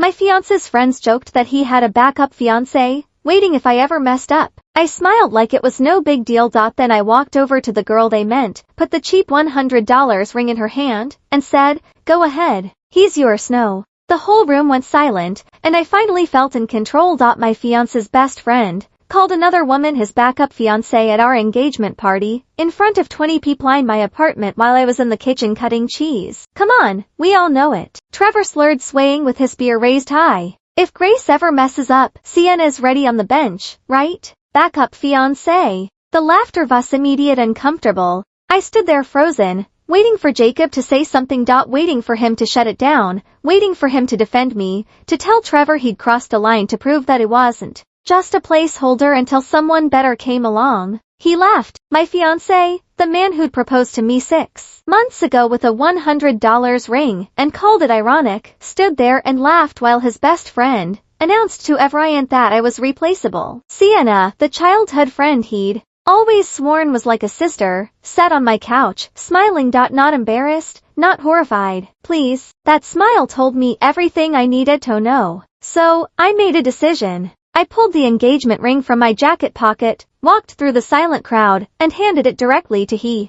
My fiancé's friends joked that he had a backup fiancé, waiting if I ever messed up. I smiled like it was no big deal. Then I walked over to the girl they meant, put the cheap $100 ring in her hand, and said, "Go ahead. He's yours." No. The whole room went silent, and I finally felt in control. My fiancé's best friend called another woman his backup fiancé at our engagement party, in front of 20 people in my apartment while I was in the kitchen cutting cheese. "Come on, we all know it," Trevor slurred, swaying with his beer raised high. "If Grace ever messes up, Sienna's ready on the bench, right? Backup fiancé." The laughter was immediate and comfortable. I stood there frozen, waiting for Jacob to say something. Waiting for him to shut it down, waiting for him to defend me, to tell Trevor he'd crossed a line, to prove that it wasn't just a placeholder, until someone better came along. He laughed. My fiancé, the man who'd proposed to me 6 months ago with a $100 ring, and called it ironic, stood there and laughed while his best friend announced to everyone that I was replaceable. Sienna, the childhood friend he'd always sworn was like a sister, sat on my couch, smiling. Not embarrassed, not horrified. Please. That smile told me everything I needed to know. So, I made a decision. I pulled the engagement ring from my jacket pocket, walked through the silent crowd, and handed it directly to he.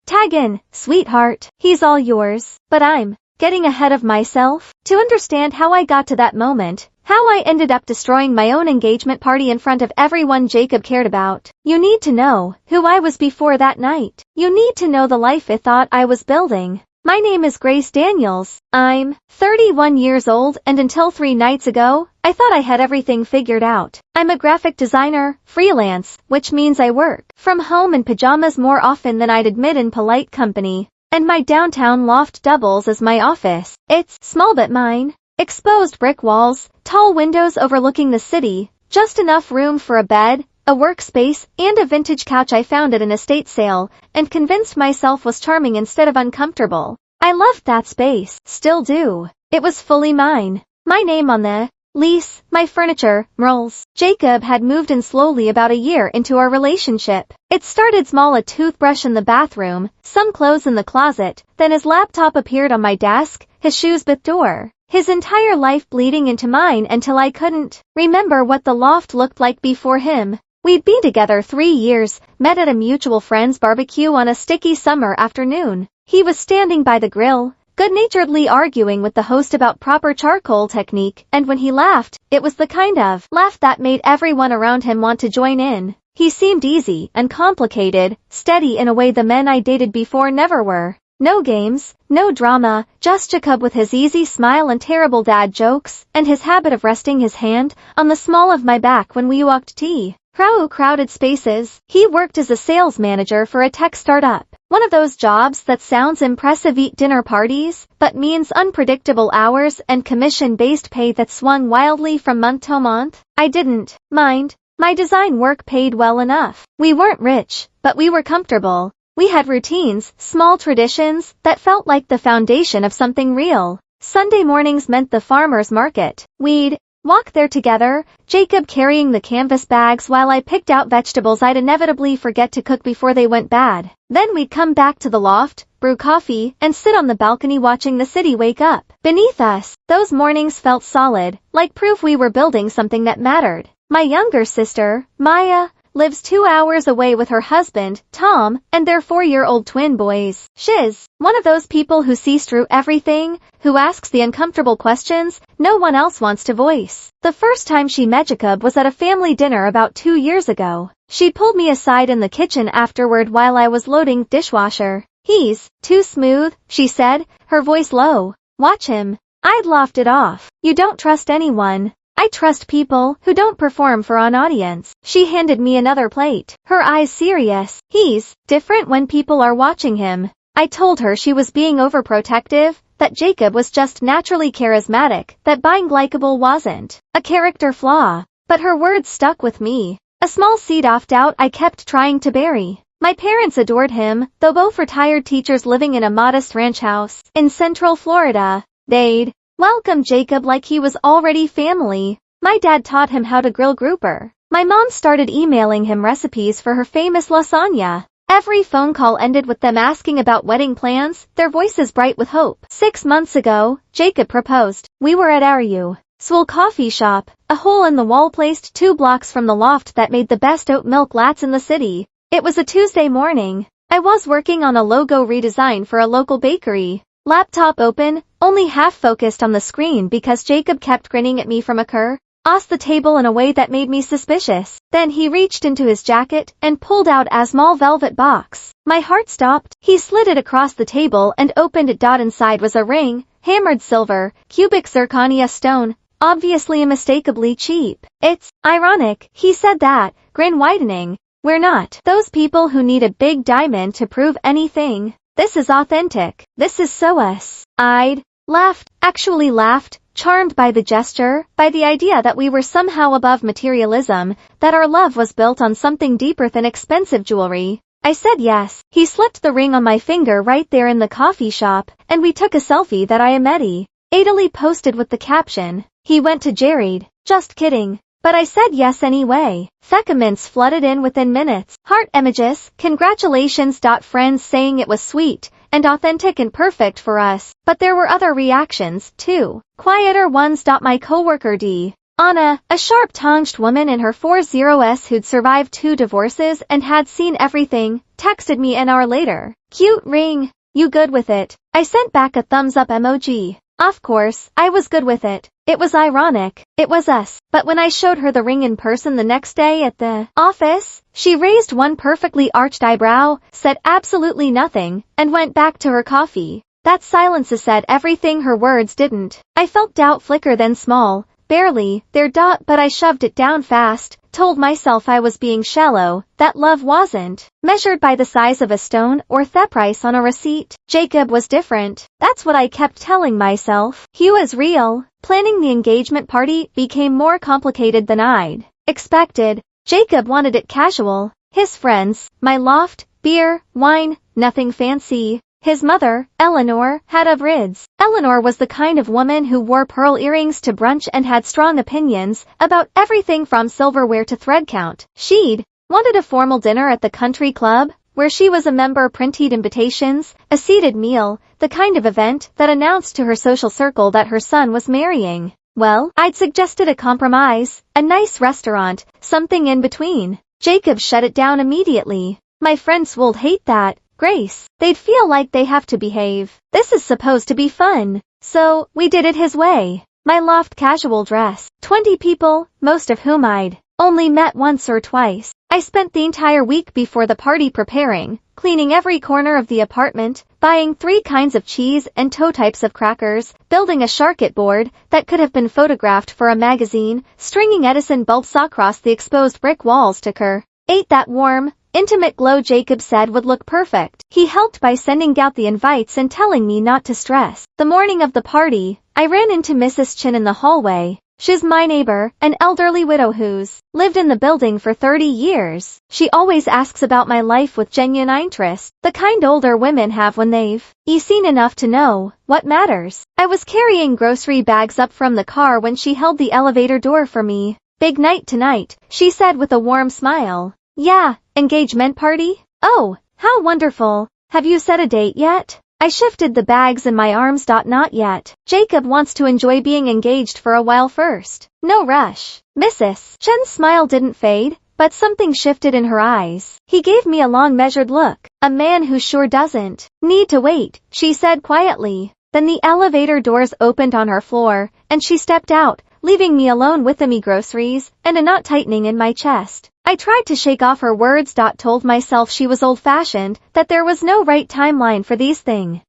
Tag in, sweetheart. He's all yours. But I'm getting ahead of myself. To understand how I got to that moment, how I ended up destroying my own engagement party in front of everyone Jacob cared about, you need to know who I was before that night. You need to know the life I thought I was building. My name is Grace Daniels. I'm 31 years old, and until 3 nights ago, I thought I had everything figured out. I'm a graphic designer, freelance, which means I work from home in pajamas more often than I'd admit in polite company. And my downtown loft doubles as my office. It's small but mine. Exposed brick walls, tall windows overlooking the city, just enough room for a bed, a workspace, and a vintage couch I found at an estate sale, and convinced myself was charming instead of uncomfortable. I loved that space, still do. It was fully mine. My name on the lease, my furniture, rules. Jacob had moved in slowly about a year into our relationship. It started small, a toothbrush in the bathroom, some clothes in the closet, then his laptop appeared on my desk, his shoes by the door. His entire life bleeding into mine until I couldn't remember what the loft looked like before him. We'd been together 3 years, met at a mutual friend's barbecue on a sticky summer afternoon. He was standing by the grill, good-naturedly arguing with the host about proper charcoal technique, and when he laughed, it was the kind of laugh that made everyone around him want to join in. He seemed easy, uncomplicated, steady in a way the men I dated before never were. No games, no drama, just Jacob with his easy smile and terrible dad jokes, and his habit of resting his hand on the small of my back when we walked through crowded spaces. He worked as a sales manager for a tech startup. One of those jobs that sounds impressive: eat dinner parties, but means unpredictable hours and commission-based pay that swung wildly from month to month. I didn't mind. My design work paid well enough. We weren't rich, but we were comfortable. We had routines, small traditions, that felt like the foundation of something real. Sunday mornings meant the farmer's market. We'd walk there together, Jacob carrying the canvas bags while I picked out vegetables I'd inevitably forget to cook before they went bad. Then we'd come back to the loft, brew coffee, and sit on the balcony watching the city wake up beneath us. Those mornings felt solid, like proof we were building something that mattered. My younger sister, Maya, lives 2 hours away with her husband, Tom, and their 4-year-old twin boys. She's one of those people who sees through everything, who asks the uncomfortable questions no one else wants to voice. The first time she met Jacob was at a family dinner about 2 years ago. She pulled me aside in the kitchen afterward while I was loading dishwasher. "He's too smooth," she said, her voice low. "Watch him." I'd laughed it off. "You don't trust anyone." "I trust people who don't perform for an audience." She handed me another plate, her eyes serious. "He's different when people are watching him." I told her she was being overprotective, that Jacob was just naturally charismatic, that being likable wasn't a character flaw. But her words stuck with me. A small seed of doubt I kept trying to bury. My parents adored him, though both retired teachers living in a modest ranch house in Central Florida. They'd welcome Jacob like he was already family. My dad taught him how to grill grouper. My mom started emailing him recipes for her famous lasagna. Every phone call ended with them asking about wedding plans, their voices bright with hope. 6 months ago, Jacob proposed. We were at our usual coffee shop, a hole-in-the-wall placed 2 blocks from the loft that made the best oat milk lattes in the city. It was a Tuesday morning. I was working on a logo redesign for a local bakery. Laptop open, only half focused on the screen because Jacob kept grinning at me from across the table in a way that made me suspicious. Then he reached into his jacket and pulled out a small velvet box. My heart stopped. He slid it across the table and opened it. Inside was a ring, hammered silver, cubic zirconia stone, obviously unmistakably cheap. It's ironic, he said that, grin widening. We're not those people who need a big diamond to prove anything. This is authentic. This is so us. I'd actually laughed, charmed by the gesture, by the idea that we were somehow above materialism, that our love was built on something deeper than expensive jewelry. I said yes. He slipped the ring on my finger right there in the coffee shop, and we took a selfie that I immediately posted with the caption, "He went to Jared." Just kidding. But I said yes anyway. Comments flooded in within minutes. Heart emojis, congratulations. Friends saying it was sweet and authentic and perfect for us. But there were other reactions, too. Quieter ones. My coworker Anna, a sharp-tongued woman in her 40s who'd survived 2 divorces and had seen everything, texted me an hour later. Cute ring. You good with it? I sent back a thumbs up emoji. Of course, I was good with it. It was ironic. It was us. But when I showed her the ring in person the next day at the office, she raised one perfectly arched eyebrow, said absolutely nothing, and went back to her coffee. That silence said everything her words didn't. I felt doubt flicker then small, barely, there. But I shoved it down fast, told myself I was being shallow, that love wasn't measured by the size of a stone or the price on a receipt. Jacob was different. That's what I kept telling myself. He was real. Planning the engagement party became more complicated than I'd expected. Jacob wanted it casual. His friends, my loft, beer, wine, nothing fancy. His mother, Eleanor, had of rids. Eleanor was the kind of woman who wore pearl earrings to brunch and had strong opinions about everything from silverware to thread count. She'd wanted a formal dinner at the country club, where she was a member, printed invitations, a seated meal, the kind of event that announced to her social circle that her son was marrying. Well, I'd suggested a compromise, a nice restaurant, something in between. Jacob shut it down immediately. My friends would hate that, Grace. They'd feel like they have to behave. This is supposed to be fun. So, we did it his way. My loft casual dress. 20 people, most of whom I'd only met once or twice. I spent the entire week before the party preparing, cleaning every corner of the apartment, buying 3 kinds of cheese and 2 types of crackers, building a charcuterie board that could have been photographed for a magazine, stringing Edison bulbs across the exposed brick walls to create that warm, intimate glow Jacob said would look perfect. He helped by sending out the invites and telling me not to stress. The morning of the party, I ran into Mrs. Chin in the hallway. She's my neighbor, an elderly widow who's lived in the building for 30 years. She always asks about my life with genuine interest, the kind older women have when they've seen enough to know what matters. I was carrying grocery bags up from the car when she held the elevator door for me. Big night tonight, she said with a warm smile. Yeah, engagement party? Oh, how wonderful. Have you set a date yet? I shifted the bags in my arms. Not yet. Jacob wants to enjoy being engaged for a while first. No rush. Mrs. Chen's smile didn't fade, but something shifted in her eyes. He gave me a long measured look. A man who sure doesn't need to wait, she said quietly. Then the elevator doors opened on her floor, and she stepped out, leaving me alone with me groceries and a knot tightening in my chest. I tried to shake off her words. Told myself she was old-fashioned, that there was no right timeline for these things.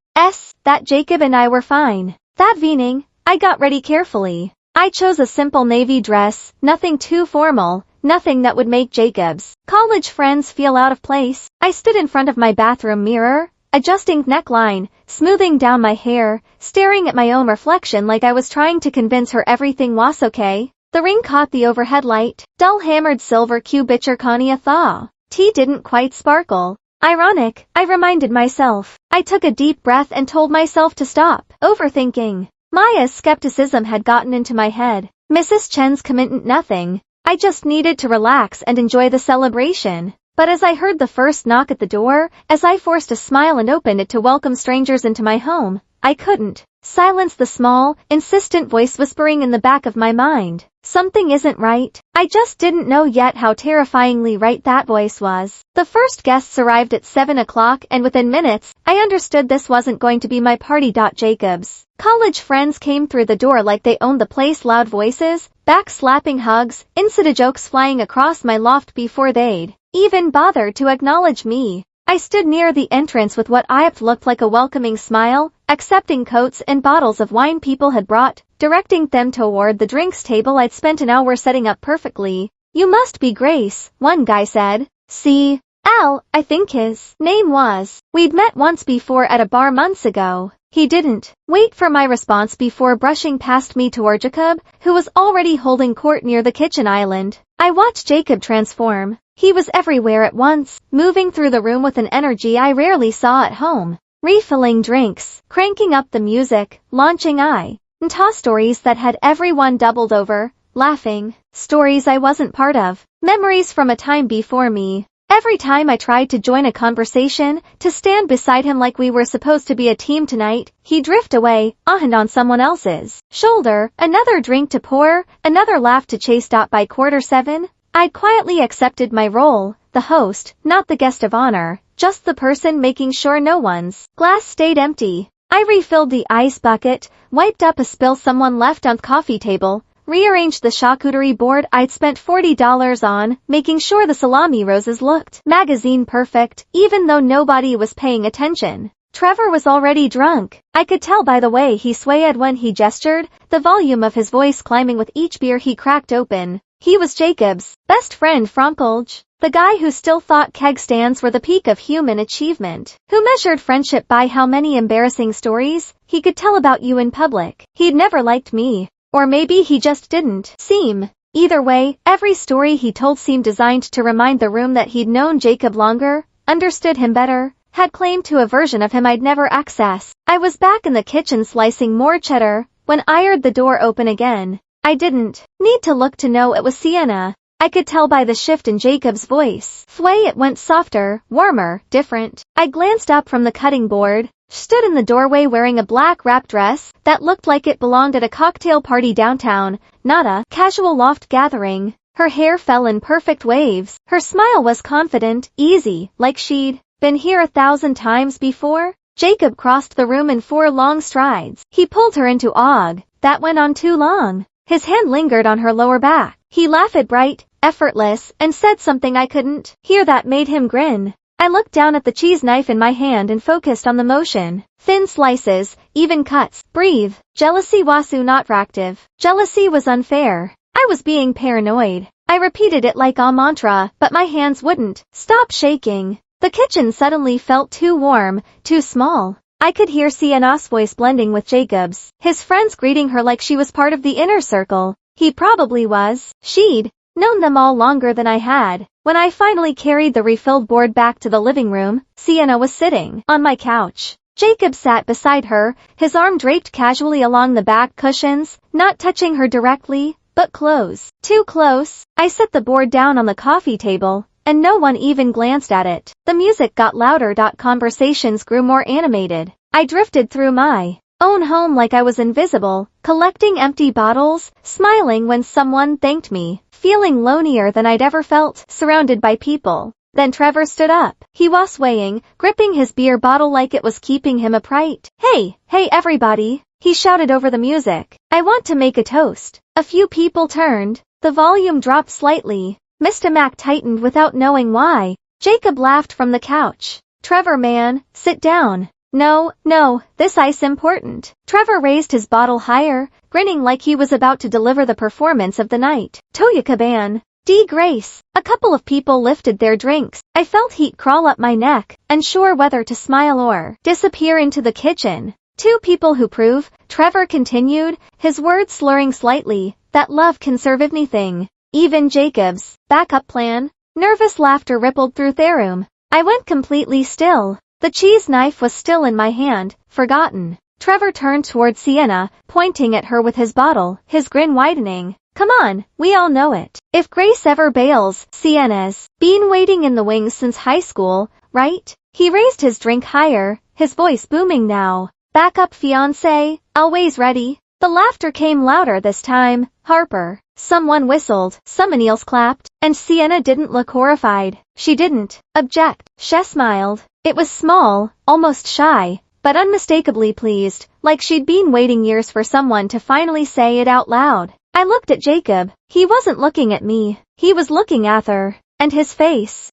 That Jacob and I were fine. That evening, I got ready carefully. I chose a simple navy dress, nothing too formal, nothing that would make Jacob's college friends feel out of place. I stood in front of my bathroom mirror, adjusting neckline, smoothing down my hair, staring at my own reflection like I was trying to convince her everything was okay. The ring caught the overhead light, dull hammered silver cubic zirconia thaw. Tea didn't quite sparkle. Ironic, I reminded myself. I took a deep breath and told myself to stop overthinking. Maya's skepticism had gotten into my head. Mrs. Chen's commitment nothing. I just needed to relax and enjoy the celebration. But as I heard the first knock at the door, as I forced a smile and opened it to welcome strangers into my home, I couldn't silence the small, insistent voice whispering in the back of my mind. Something isn't right. I just didn't know yet how terrifyingly right that voice was. The first guests arrived at 7 o'clock and within minutes, I understood this wasn't going to be my party. Jacob's college friends came through the door like they owned the place, loud voices, back-slapping hugs, inside jokes flying across my loft before they'd even bothered to acknowledge me. I stood near the entrance with what I looked like a welcoming smile, accepting coats and bottles of wine people had brought, directing them toward the drinks table I'd spent an hour setting up perfectly. "You must be Grace," one guy said. "C. L, I think his name was. We'd met once before at a bar months ago." He didn't wait for my response before brushing past me toward Jacob, who was already holding court near the kitchen island. I watched Jacob transform. He was everywhere at once, moving through the room with an energy I rarely saw at home, refilling drinks, cranking up the music, launching and toss stories that had everyone doubled over, laughing, stories I wasn't part of, memories from a time before me. Every time I tried to join a conversation, to stand beside him like we were supposed to be a team tonight, he'd drift away, hand on someone else's shoulder, another drink to pour, another laugh to chase. By 7:15, I'd quietly accepted my role, the host, not the guest of honor, just the person making sure no one's glass stayed empty. I refilled the ice bucket, wiped up a spill someone left on the coffee table, rearranged the charcuterie board I'd spent $40 on, making sure the salami roses looked magazine perfect, even though nobody was paying attention. Trevor was already drunk. I could tell by the way he swayed when he gestured, the volume of his voice climbing with each beer he cracked open. He was Jacob's best friend Frankelj, the guy who still thought keg stands were the peak of human achievement, who measured friendship by how many embarrassing stories he could tell about you in public. He'd never liked me. Or maybe he just didn't seem. Either way, every story he told seemed designed to remind the room that he'd known Jacob longer, understood him better, had claim to a version of him I'd never access. I was back in the kitchen slicing more cheddar, when I heard the door open again. I didn't need to look to know it was Sienna. I could tell by the shift in Jacob's voice. The way it went softer, warmer, different. I glanced up from the cutting board, stood in the doorway wearing a black wrap dress that looked like it belonged at a cocktail party downtown, not a casual loft gathering. Her hair fell in perfect waves. Her smile was confident, easy, like she'd been here 1,000 times before. Jacob crossed the room in 4 long strides. He pulled her into Og. That went on too long. His hand lingered on her lower back. He laughed bright, effortless, and said something I couldn't hear that made him grin. I looked down at the cheese knife in my hand and focused on the motion. Thin slices, even cuts. Breathe. Jealousy was not attractive. Jealousy was unfair. I was being paranoid. I repeated it like a mantra, but my hands wouldn't stop shaking. The kitchen suddenly felt too warm, too small. I could hear Sienna's voice blending with Jacob's, his friends greeting her like she was part of the inner circle. He probably was. She'd known them all longer than I had. When I finally carried the refilled board back to the living room, Sienna was sitting on my couch. Jacob sat beside her, his arm draped casually along the back cushions, not touching her directly, but close. Too close. I set the board down on the coffee table, and no one even glanced at it. The music got louder. Conversations grew more animated. I drifted through my own home like I was invisible, collecting empty bottles, smiling when someone thanked me, feeling lonelier than I'd ever felt, surrounded by people. Then Trevor stood up. He was swaying, gripping his beer bottle like it was keeping him upright. Hey everybody, he shouted over the music. I want to make a toast. A few people turned. The volume dropped slightly. Mr. Mac tightened without knowing why. Jacob laughed from the couch. Trevor man, sit down. No, this ice important. Trevor raised his bottle higher, grinning like he was about to deliver the performance of the night. Toya Caban. D. Grace. A couple of people lifted their drinks. I felt heat crawl up my neck, unsure whether to smile or disappear into the kitchen. 2 people who prove, Trevor continued, his words slurring slightly, that love can serve anything. Even Jacob's backup plan. Nervous laughter rippled through the room. I went completely still. The cheese knife was still in my hand, forgotten. Trevor turned toward Sienna, pointing at her with his bottle, his grin widening. Come on, we all know it. If Grace ever bails, Sienna's been waiting in the wings since high school, right? He raised his drink higher, his voice booming now. Back up, fiancé, always ready. The laughter came louder this time. Harper. Someone whistled, someone else clapped, and Sienna didn't look horrified. She didn't object. She smiled. It was small, almost shy, but unmistakably pleased, like she'd been waiting years for someone to finally say it out loud. I looked at Jacob. He wasn't looking at me. He was looking at her. And his face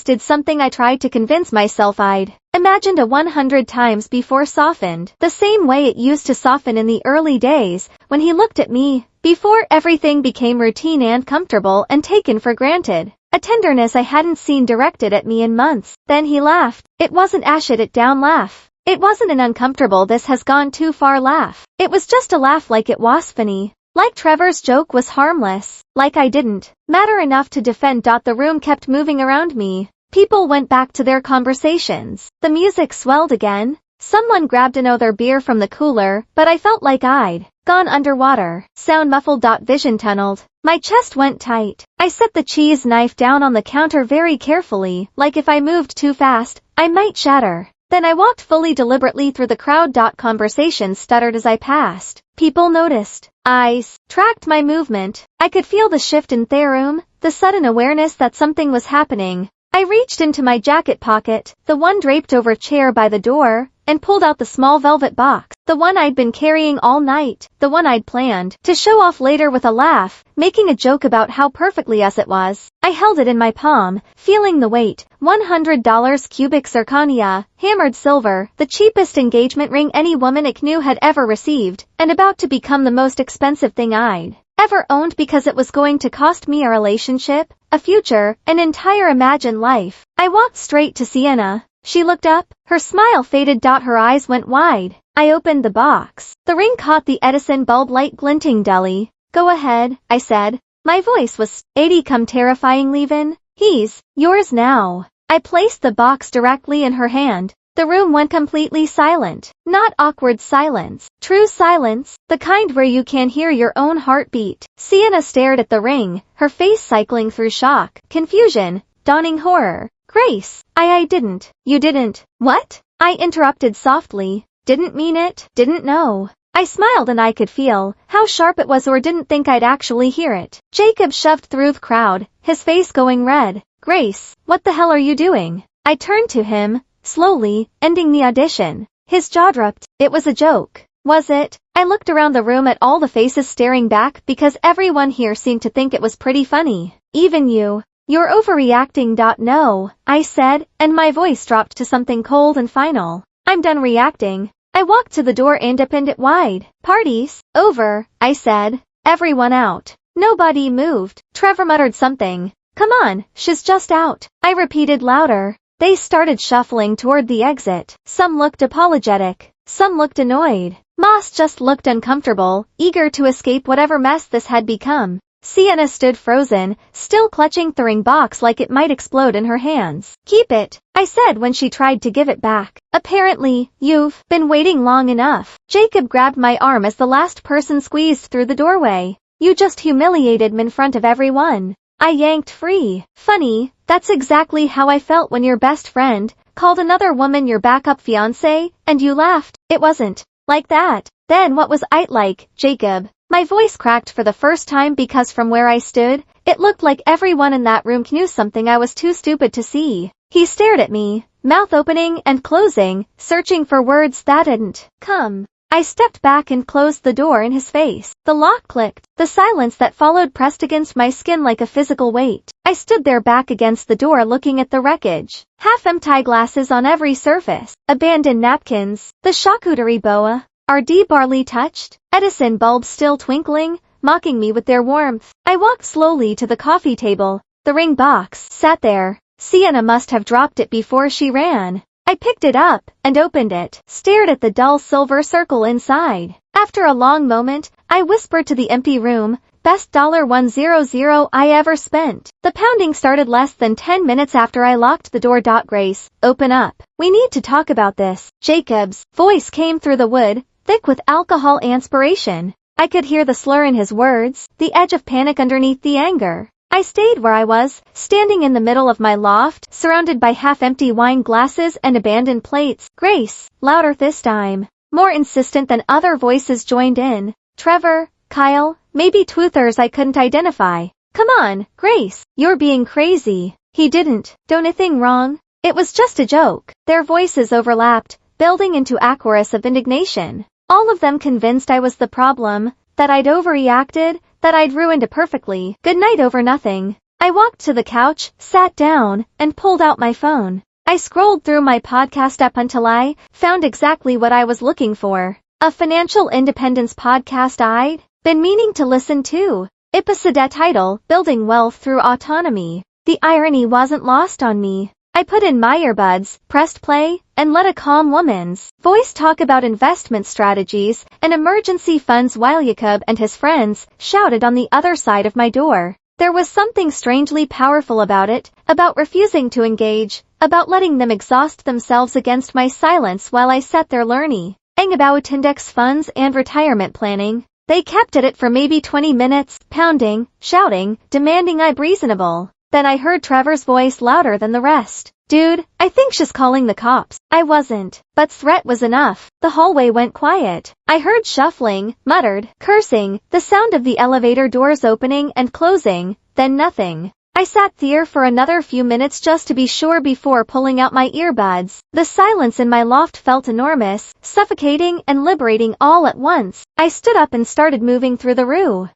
did something I tried to convince myself I'd imagined 100 times before softened. The same way it used to soften in the early days, when he looked at me, before everything became routine and comfortable and taken for granted. A tenderness I hadn't seen directed at me in months. Then he laughed. It wasn't a shut it down laugh. It wasn't an uncomfortable this has gone too far laugh. It was just a laugh like it was funny. Like Trevor's joke was harmless. Like I didn't matter enough to defend. The room kept moving around me. People went back to their conversations. The music swelled again. Someone grabbed another beer from the cooler, but I felt like I'd gone underwater. Sound muffled. Vision tunneled. My chest went tight. I set the cheese knife down on the counter very carefully, like if I moved too fast, I might shatter. Then I walked fully deliberately through the crowd. Conversations stuttered as I passed. People noticed. Eyes tracked my movement. I could feel the shift in their room, the sudden awareness that something was happening. I reached into my jacket pocket, the one draped over a chair by the door, and pulled out the small velvet box, the one I'd been carrying all night, the one I'd planned to show off later with a laugh, making a joke about how perfectly us it was. I held it in my palm, feeling the weight. $100 cubic zirconia, hammered silver, the cheapest engagement ring any woman I knew had ever received, and about to become the most expensive thing I'd ever owned because it was going to cost me a relationship, a future, an entire imagined life. I walked straight to Sienna. She looked up, her smile faded. Her eyes went wide. I opened the box. The ring caught the Edison bulb light glinting dully. Go ahead, I said. My voice was 80 come terrifying leavin'. He's yours now. I placed the box directly in her hand. The room went completely silent. Not awkward silence. True silence. The kind where you can hear your own heartbeat. Sienna stared at the ring, her face cycling through shock, confusion, dawning horror. Grace, I didn't. You didn't. What? I interrupted softly. Didn't mean it. Didn't know. I smiled and I could feel how sharp it was or didn't think I'd actually hear it. Jacob shoved through the crowd, his face going red. Grace, what the hell are you doing? I turned to him, slowly, ending the audition. His jaw dropped. It was a joke. Was it? I looked around the room at all the faces staring back because everyone here seemed to think it was pretty funny. Even you. You're overreacting. No, I said, and my voice dropped to something cold and final. I'm done reacting. I walked to the door and opened it wide. Party's over, I said. Everyone out. Nobody moved. Trevor muttered something. Come on, she's just out. I repeated louder. They started shuffling toward the exit. Some looked apologetic. Some looked annoyed. Moss just looked uncomfortable, eager to escape whatever mess this had become. Sienna stood frozen, still clutching the ring box like it might explode in her hands. Keep it, I said when she tried to give it back. Apparently, you've been waiting long enough. Jacob grabbed my arm as the last person squeezed through the doorway. You just humiliated me in front of everyone. I yanked free. Funny, that's exactly how I felt when your best friend called another woman your backup fiancé, and you laughed. It wasn't like that. Then what was it like, Jacob? My voice cracked for the first time because from where I stood, it looked like everyone in that room knew something I was too stupid to see. He stared at me, mouth opening and closing, searching for words that didn't come. I stepped back and closed the door in his face. The lock clicked. The silence that followed pressed against my skin like a physical weight. I stood there back against the door looking at the wreckage. Half-empty glasses on every surface. Abandoned napkins. The charcuterie board. RD barley touched. Edison bulbs still twinkling, mocking me with their warmth. I walked slowly to the coffee table. The ring box sat there. Sienna must have dropped it before she ran. I picked it up and opened it, stared at the dull silver circle inside. After a long moment, I whispered to the empty room, best $100 I ever spent. The pounding started less than 10 minutes after I locked the door. Grace, open up. We need to talk about this. Jacob's voice came through the wood, thick with alcohol aspiration. I could hear the slur in his words, the edge of panic underneath the anger. I stayed where I was, standing in the middle of my loft, surrounded by half-empty wine glasses and abandoned plates. Grace, louder this time. More insistent than other voices joined in. Trevor, Kyle, maybe twoothers I couldn't identify. Come on, Grace, you're being crazy. He didn't do anything wrong. It was just a joke. Their voices overlapped, building into a chorus of indignation. All of them convinced I was the problem, that I'd overreacted, that I'd ruined a perfectly good night over nothing. I walked to the couch, sat down, and pulled out my phone. I scrolled through my podcast app until I found exactly what I was looking for. A financial independence podcast I'd been meaning to listen to. Episode title, Building Wealth Through Autonomy. The irony wasn't lost on me. I put in my earbuds, pressed play, and let a calm woman's voice talk about investment strategies and emergency funds while Jacob and his friends shouted on the other side of my door. There was something strangely powerful about it, about refusing to engage, about letting them exhaust themselves against my silence while I sat there learning about index funds and retirement planning. They kept at it for maybe 20 minutes, pounding, shouting, demanding I be reasonable. Then I heard Trevor's voice louder than the rest. Dude, I think she's calling the cops. I wasn't, but threat was enough. The hallway went quiet. I heard shuffling, muttered, cursing, the sound of the elevator doors opening and closing, then nothing. I sat there for another few minutes just to be sure before pulling out my earbuds. The silence in my loft felt enormous, suffocating and liberating all at once. I stood up and started moving through the room.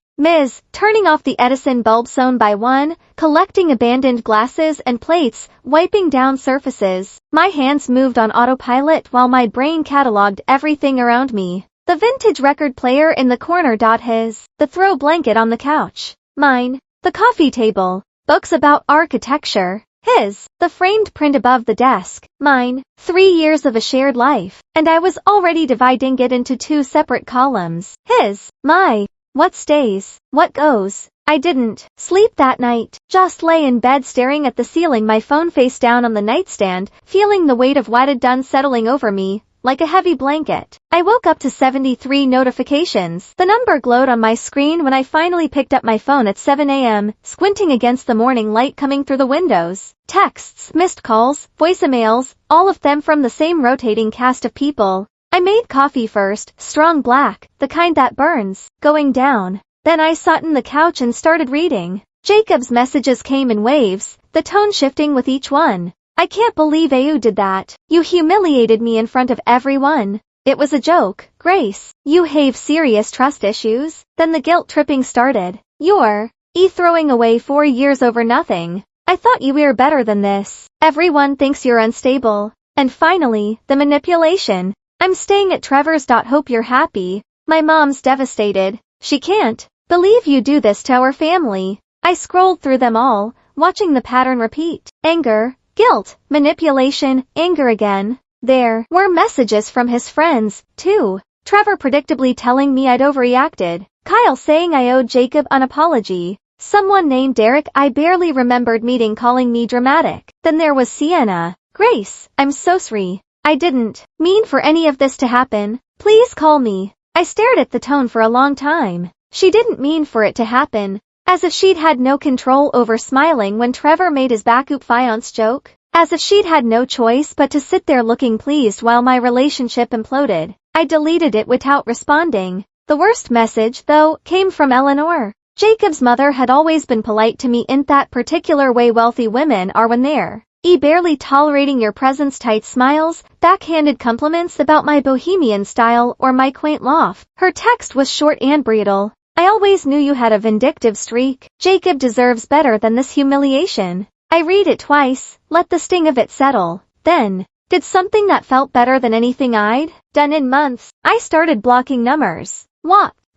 Turning off the Edison bulbs one by one, collecting abandoned glasses and plates, wiping down surfaces. My hands moved on autopilot while my brain cataloged everything around me. The vintage record player in the corner. His. The throw blanket on the couch. Mine. The coffee table. Books about architecture. His. The framed print above the desk. Mine. 3 years of a shared life. And I was already dividing it into 2 separate columns. His. My. What stays? What goes? I didn't sleep that night. Just lay in bed staring at the ceiling, my phone face down on the nightstand, feeling the weight of what had done settling over me, like a heavy blanket. I woke up to 73 notifications. The number glowed on my screen when I finally picked up my phone at 7 a.m., squinting against the morning light coming through the windows. Texts, missed calls, voicemails, all of them from the same rotating cast of people. I made coffee first, strong black, the kind that burns, going down. Then I sat in the couch and started reading. Jacob's messages came in waves, the tone shifting with each one. I can't believe you did that. You humiliated me in front of everyone. It was a joke, Grace. You have serious trust issues. Then the guilt tripping started. You're throwing away 4 years over nothing. I thought you were better than this. Everyone thinks you're unstable. And finally, the manipulation. I'm staying at Trevor's. Hope you're happy. My mom's devastated. She can't believe you do this to our family. I scrolled through them all, watching the pattern repeat. Anger, guilt, manipulation, anger again. There were messages from his friends, too. Trevor predictably telling me I'd overreacted. Kyle saying I owed Jacob an apology. Someone named Derek I barely remembered meeting calling me dramatic. Then there was Sienna. Grace, I'm so sorry. I didn't mean for any of this to happen. Please call me. I stared at the tone for a long time. She didn't mean for it to happen. As if she'd had no control over smiling when Trevor made his backup fiancé joke. As if she'd had no choice but to sit there looking pleased while my relationship imploded. I deleted it without responding. The worst message, though, came from Eleanor. Jacob's mother had always been polite to me in that particular way wealthy women are when they're barely tolerating your presence. Tight smiles, backhanded compliments about my bohemian style or my quaint loft. Her text was short and brutal. I always knew you had a vindictive streak. Jacob deserves better than this humiliation. I read it twice, let the sting of it settle. Then, did something that felt better than anything I'd done in months. I started blocking numbers.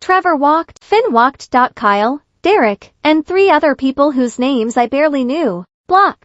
Trevor walked, Finn walked. Kyle, Derek, and 3 other people whose names I barely knew. Block.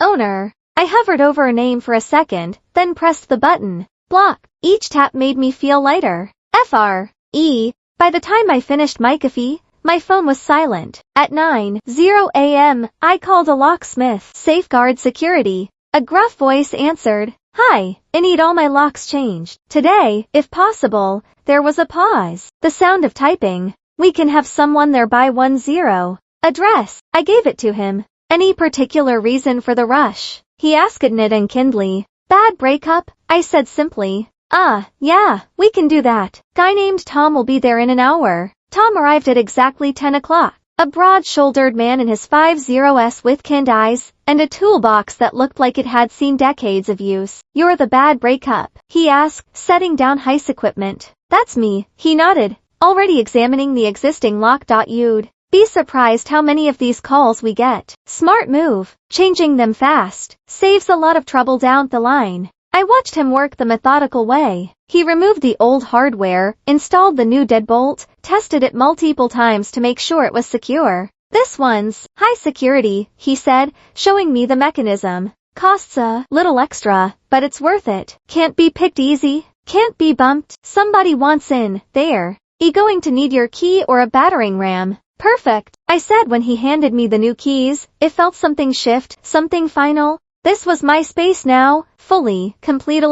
Owner. I hovered over a name for a second, then pressed the button. Block. Each tap made me feel lighter. FRE. By the time I finished my coffee, my phone was silent. At 9:00 a.m., I called a locksmith. Safeguard security. A gruff voice answered. Hi, I need all my locks changed. Today, if possible. There was a pause. The sound of typing. We can have someone there by 10. Address. I gave it to him. Any particular reason for the rush? He asked it and kindly. Bad breakup, I said simply. Yeah, we can do that. Guy named Tom will be there in an hour. Tom arrived at exactly 10 o'clock. A broad-shouldered man in his 50s with kind eyes, and a toolbox that looked like it had seen decades of use. You're the bad breakup, he asked, setting down heist equipment. That's me, he nodded, already examining the existing lock. You'd be surprised how many of these calls we get. Smart move, changing them fast, saves a lot of trouble down the line. I watched him work the methodical way. He removed the old hardware, installed the new deadbolt, tested it multiple times to make sure it was secure. This one's high security, he said, showing me the mechanism. Costs a little extra, but it's worth it. Can't be picked easy, can't be bumped. Somebody wants in, there. Going to need your key or a battering ram. Perfect, I said when he handed me the new keys. It felt something shift, something final. This was my space now, fully, complete.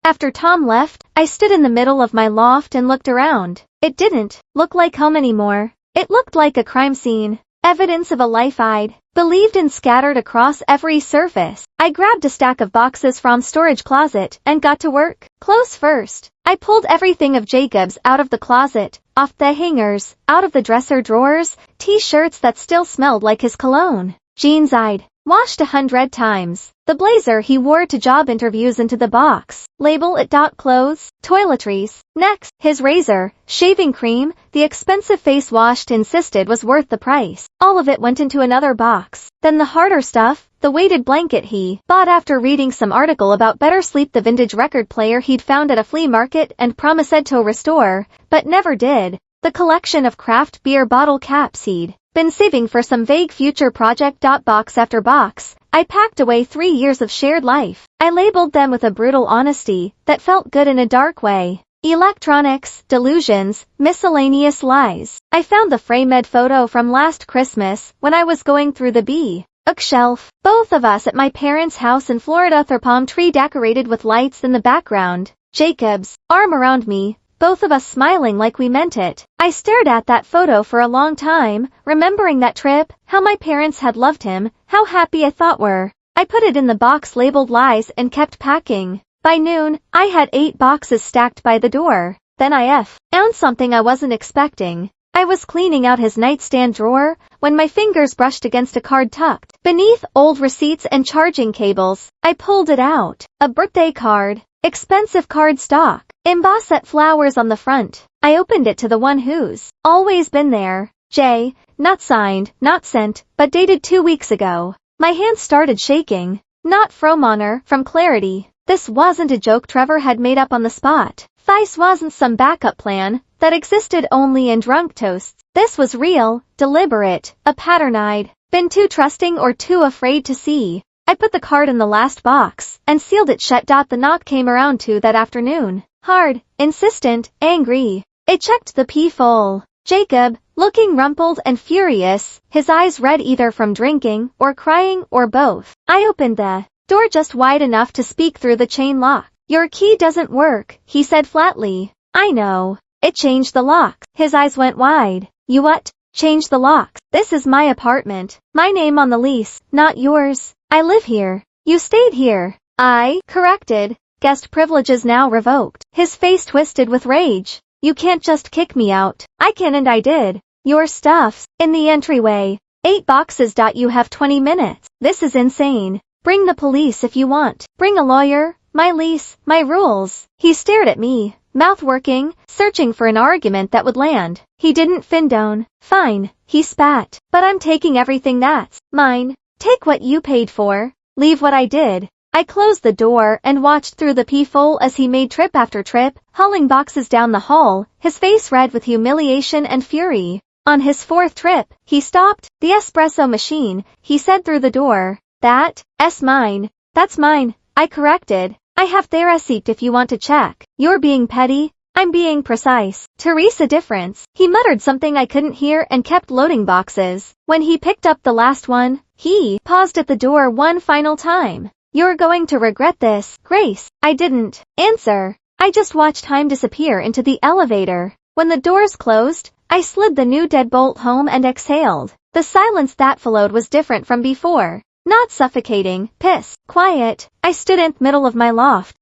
After Tom left, I stood in the middle of my loft and looked around. It didn't look like home anymore. It looked like a crime scene. Evidence of a life I'd believed in scattered across every surface. I grabbed a stack of boxes from storage closet and got to work. Clothes first. I pulled everything of Jacob's out of the closet, off the hangers, out of the dresser drawers, t-shirts that still smelled like his cologne, jeans I'd washed 100 times, the blazer he wore to job interviews into the box, label it. Clothes, toiletries. Next, his razor, shaving cream, the expensive face wash insisted was worth the price. All of it went into another box. Then the harder stuff, the weighted blanket he bought after reading some article about better sleep, the vintage record player he'd found at a flea market and promised to restore, but never did, the collection of craft beer bottle caps he'd been saving for some vague future project. Box after box, I packed away 3 years of shared life. I labeled them with a brutal honesty that felt good in a dark way. Electronics, delusions, miscellaneous lies. I found the framed photo from last Christmas when I was going through the bookshelf. Both of us at my parents' house in Florida, their palm tree decorated with lights in the background. Jacob's arm around me, both of us smiling like we meant it. I stared at that photo for a long time, remembering that trip, how my parents had loved him, how happy I thought were. I put it in the box labeled lies and kept packing. By noon, I had 8 boxes stacked by the door. Then I found something I wasn't expecting. I was cleaning out his nightstand drawer when my fingers brushed against a card tucked beneath old receipts and charging cables. I pulled it out. A birthday card. Expensive card stock. Embossed flowers on the front. I opened it to the one who's always been there. J. Not signed, not sent, but dated 2 weeks ago. My hands started shaking. Not from honor, from clarity. This wasn't a joke Trevor had made up on the spot. This wasn't some backup plan that existed only in drunk toasts. This was real, deliberate, a pattern I'd been too trusting or too afraid to see. I put the card in the last box and sealed it shut. The knock came around 2 that afternoon. Hard, insistent, angry. It checked the full. Jacob, looking rumpled and furious, his eyes red either from drinking or crying or both. I opened the door just wide enough to speak through the chain lock. Your key doesn't work, he said flatly. I know. It changed the lock. His eyes went wide. You what? Change the locks. This is my apartment. My name on the lease, not yours. I live here. You stayed here. I corrected. Guest privileges now revoked. His face twisted with rage. You can't just kick me out. I can and I did. Your stuff's in the entryway. 8 boxes. You have 20 minutes. This is insane. Bring the police if you want. Bring a lawyer. My lease, my rules. He stared at me, mouth working, searching for an argument that would land. He didn't findone. Fine, he spat. But I'm taking everything that's mine. Take what you paid for. Leave what I did. I closed the door and watched through the peephole as he made trip after trip, hauling boxes down the hall, his face red with humiliation and fury. On his 4th trip, he stopped. The espresso machine, he said through the door. That's mine. That's mine, I corrected. I have their receipt if you want to check. You're being petty. I'm being precise. Teresa difference. He muttered something I couldn't hear and kept loading boxes. When he picked up the last one, he paused at the door one final time. You're going to regret this, Grace. I didn't answer. I just watched time disappear into the elevator. When the doors closed, I slid the new deadbolt home and exhaled. The silence that followed was different from before. Not suffocating, quiet. I stood in the middle of my loft,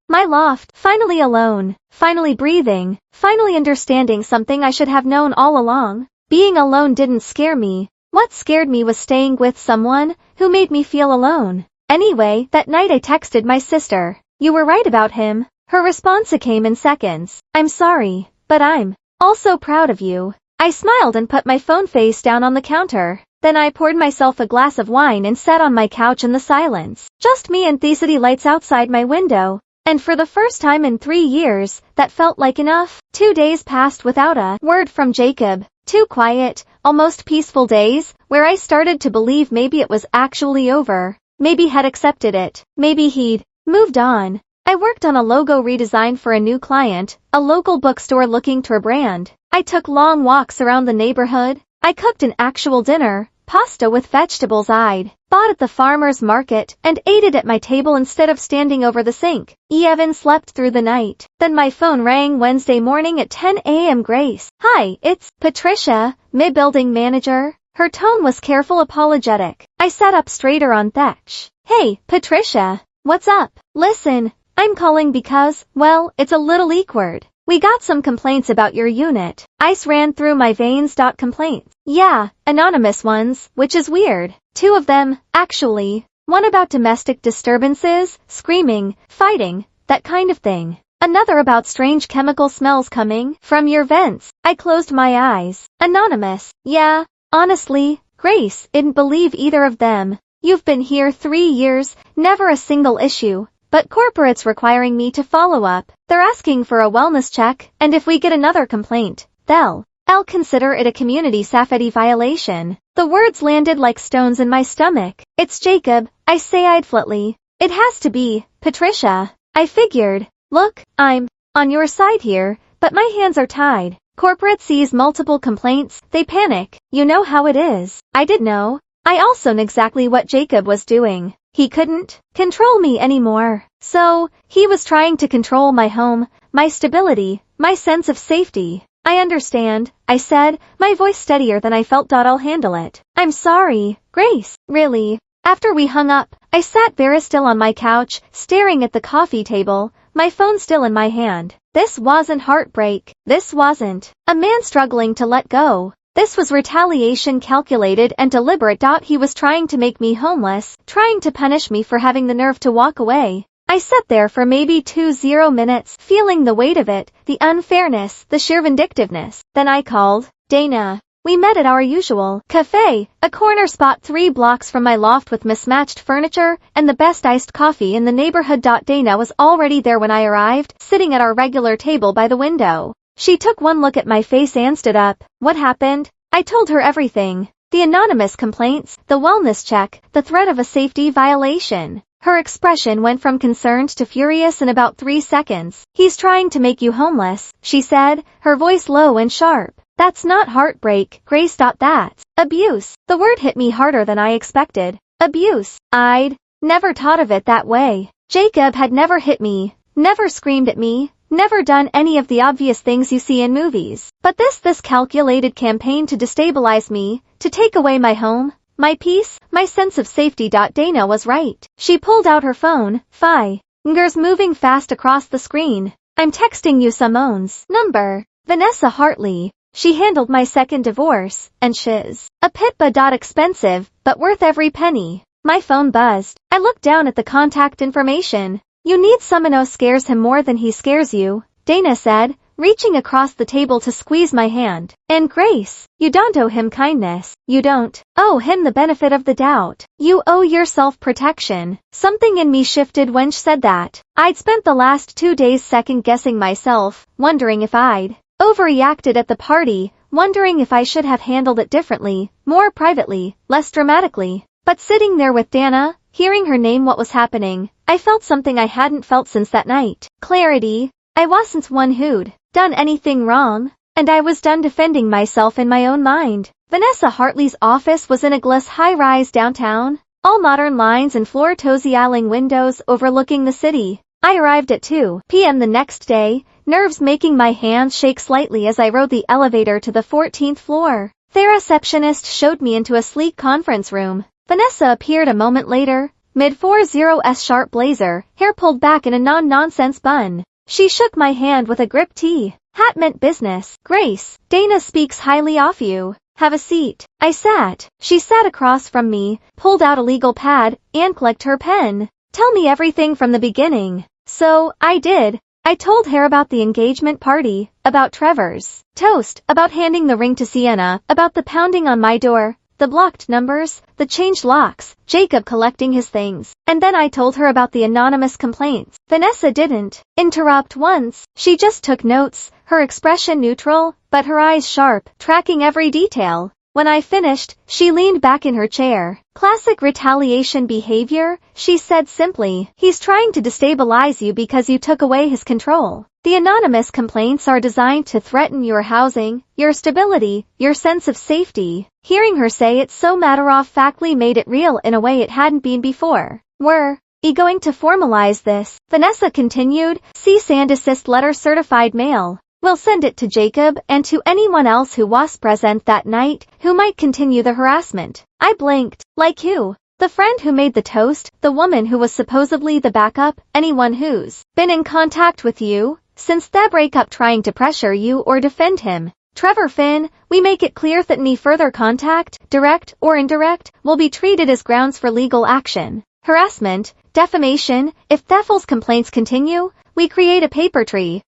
finally alone, finally breathing, finally understanding something I should have known all along. Being alone didn't scare me. What scared me was staying with someone who made me feel alone. Anyway, that night I texted my sister. You were right about him. Her response came in seconds. I'm sorry, but I'm also proud of you. I smiled and put my phone face down on the counter. Then I poured myself a glass of wine and sat on my couch in the silence. Just me and the city lights outside my window. And for the first time in 3 years, that felt like enough. 2 days passed without a word from Jacob. 2 quiet, almost peaceful days, where I started to believe maybe it was actually over. Maybe had accepted it. Maybe he'd moved on. I worked on a logo redesign for a new client, a local bookstore looking to rebrand. I took long walks around the neighborhood. I cooked an actual dinner, pasta with vegetables I'd bought at the farmer's market, and ate it at my table instead of standing over the sink. Even slept through the night. Then my phone rang Wednesday morning at 10 a.m. Grace. Hi, it's Patricia, my building manager. Her tone was careful, apologetic. I sat up straighter on thatch. Hey, Patricia. What's up? Listen, I'm calling because, well, it's a little awkward. We got some complaints about your unit. Ice ran through my veins. Complaints? Yeah, anonymous ones, which is weird. 2 of them, actually. One about domestic disturbances, screaming, fighting, that kind of thing. Another about strange chemical smells coming from your vents. I closed my eyes. Anonymous. Yeah. Honestly, Grace, didn't believe either of them. You've been here 3 years, never a single issue. But corporate's requiring me to follow up. They're asking for a wellness check, and if we get another complaint, I'll consider it a community safety violation. The words landed like stones in my stomach. It's Jacob, I say flatly. It has to be, Patricia. I figured. Look, I'm on your side here, but my hands are tied. Corporate sees multiple complaints, they panic. You know how it is. I did know. I also knew exactly what Jacob was doing. He couldn't control me anymore. So, he was trying to control my home, my stability, my sense of safety. I understand, I said, my voice steadier than I felt. I'll handle it. I'm sorry, Grace, really. After we hung up, I sat very still on my couch, staring at the coffee table, my phone still in my hand. This wasn't heartbreak. This wasn't a man struggling to let go. This was retaliation, calculated and deliberate. He was trying to make me homeless, trying to punish me for having the nerve to walk away. I sat there for maybe 20 minutes, feeling the weight of it, the unfairness, the sheer vindictiveness. Then I called Dana. We met at our usual cafe, a corner spot 3 blocks from my loft with mismatched furniture and the best iced coffee in the neighborhood. Dana was already there when I arrived, sitting at our regular table by the window. She took one look at my face and stood up. What happened? I told her everything. The anonymous complaints, the wellness check, the threat of a safety violation. Her expression went from concerned to furious in about 3 seconds. He's trying to make you homeless, she said, her voice low and sharp. That's not heartbreak, Grace. That's abuse. The word hit me harder than I expected. Abuse. I'd never thought of it that way. Jacob had never hit me, never screamed at me, never done any of the obvious things you see in movies. But this calculated campaign to destabilize me, to take away my home, my peace, my sense of safety. Dana was right. She pulled out her phone, fingers moving fast across the screen. I'm texting you Simone's number. Vanessa Hartley. She handled my second divorce, and she's a pitba. Expensive, but worth every penny. My phone buzzed. I looked down at the contact information. You need someone who scares him more than he scares you, Dana said, reaching across the table to squeeze my hand. And Grace, you don't owe him kindness. You don't owe him the benefit of the doubt. You owe yourself protection. Something in me shifted when she said that. I'd spent the last 2 days second-guessing myself, wondering if I'd overreacted at the party, wondering if I should have handled it differently, more privately, less dramatically. But sitting there with Dana, hearing her name, what was happening, I felt something I hadn't felt since that night. Clarity. I wasn't one who'd done anything wrong, and I was done defending myself in my own mind. Vanessa Hartley's office was in a glass high-rise downtown. All modern lines and floor-to-ceiling windows overlooking the city. I arrived at 2 p.m. the next day, nerves making my hands shake slightly as I rode the elevator to the 14th floor. The receptionist showed me into a sleek conference room. Vanessa appeared a moment later, mid-40s sharp blazer, hair pulled back in a non-nonsense bun. She shook my hand with a grip T. Hat meant business. Grace, Dana speaks highly of you. Have a seat. I sat. She sat across from me, pulled out a legal pad, and clicked her pen. Tell me everything from the beginning. So, I did. I told her about the engagement party, about Trevor's toast, about handing the ring to Sienna, about the pounding on my door, the blocked numbers, the changed locks, Jacob collecting his things. And then I told her about the anonymous complaints. Vanessa didn't interrupt once. She just took notes, her expression neutral, but her eyes sharp, tracking every detail. When I finished, she leaned back in her chair. Classic retaliation behavior, she said simply. He's trying to destabilize you because you took away his control. The anonymous complaints are designed to threaten your housing, your stability, your sense of safety. Hearing her say it so matter-of-factly made it real in a way it hadn't been before. Were you going to formalize this? Vanessa continued. Cease and desist letter certified mail. We'll send it to Jacob and to anyone else who was present that night, who might continue the harassment. I blinked. Like who? The friend who made the toast, the woman who was supposedly the backup, anyone who's been in contact with you since the breakup trying to pressure you or defend him. Trevor Finn, we make it clear that any further contact, direct or indirect, will be treated as grounds for legal action. Harassment, defamation, if the false complaints continue, we create a paper trail.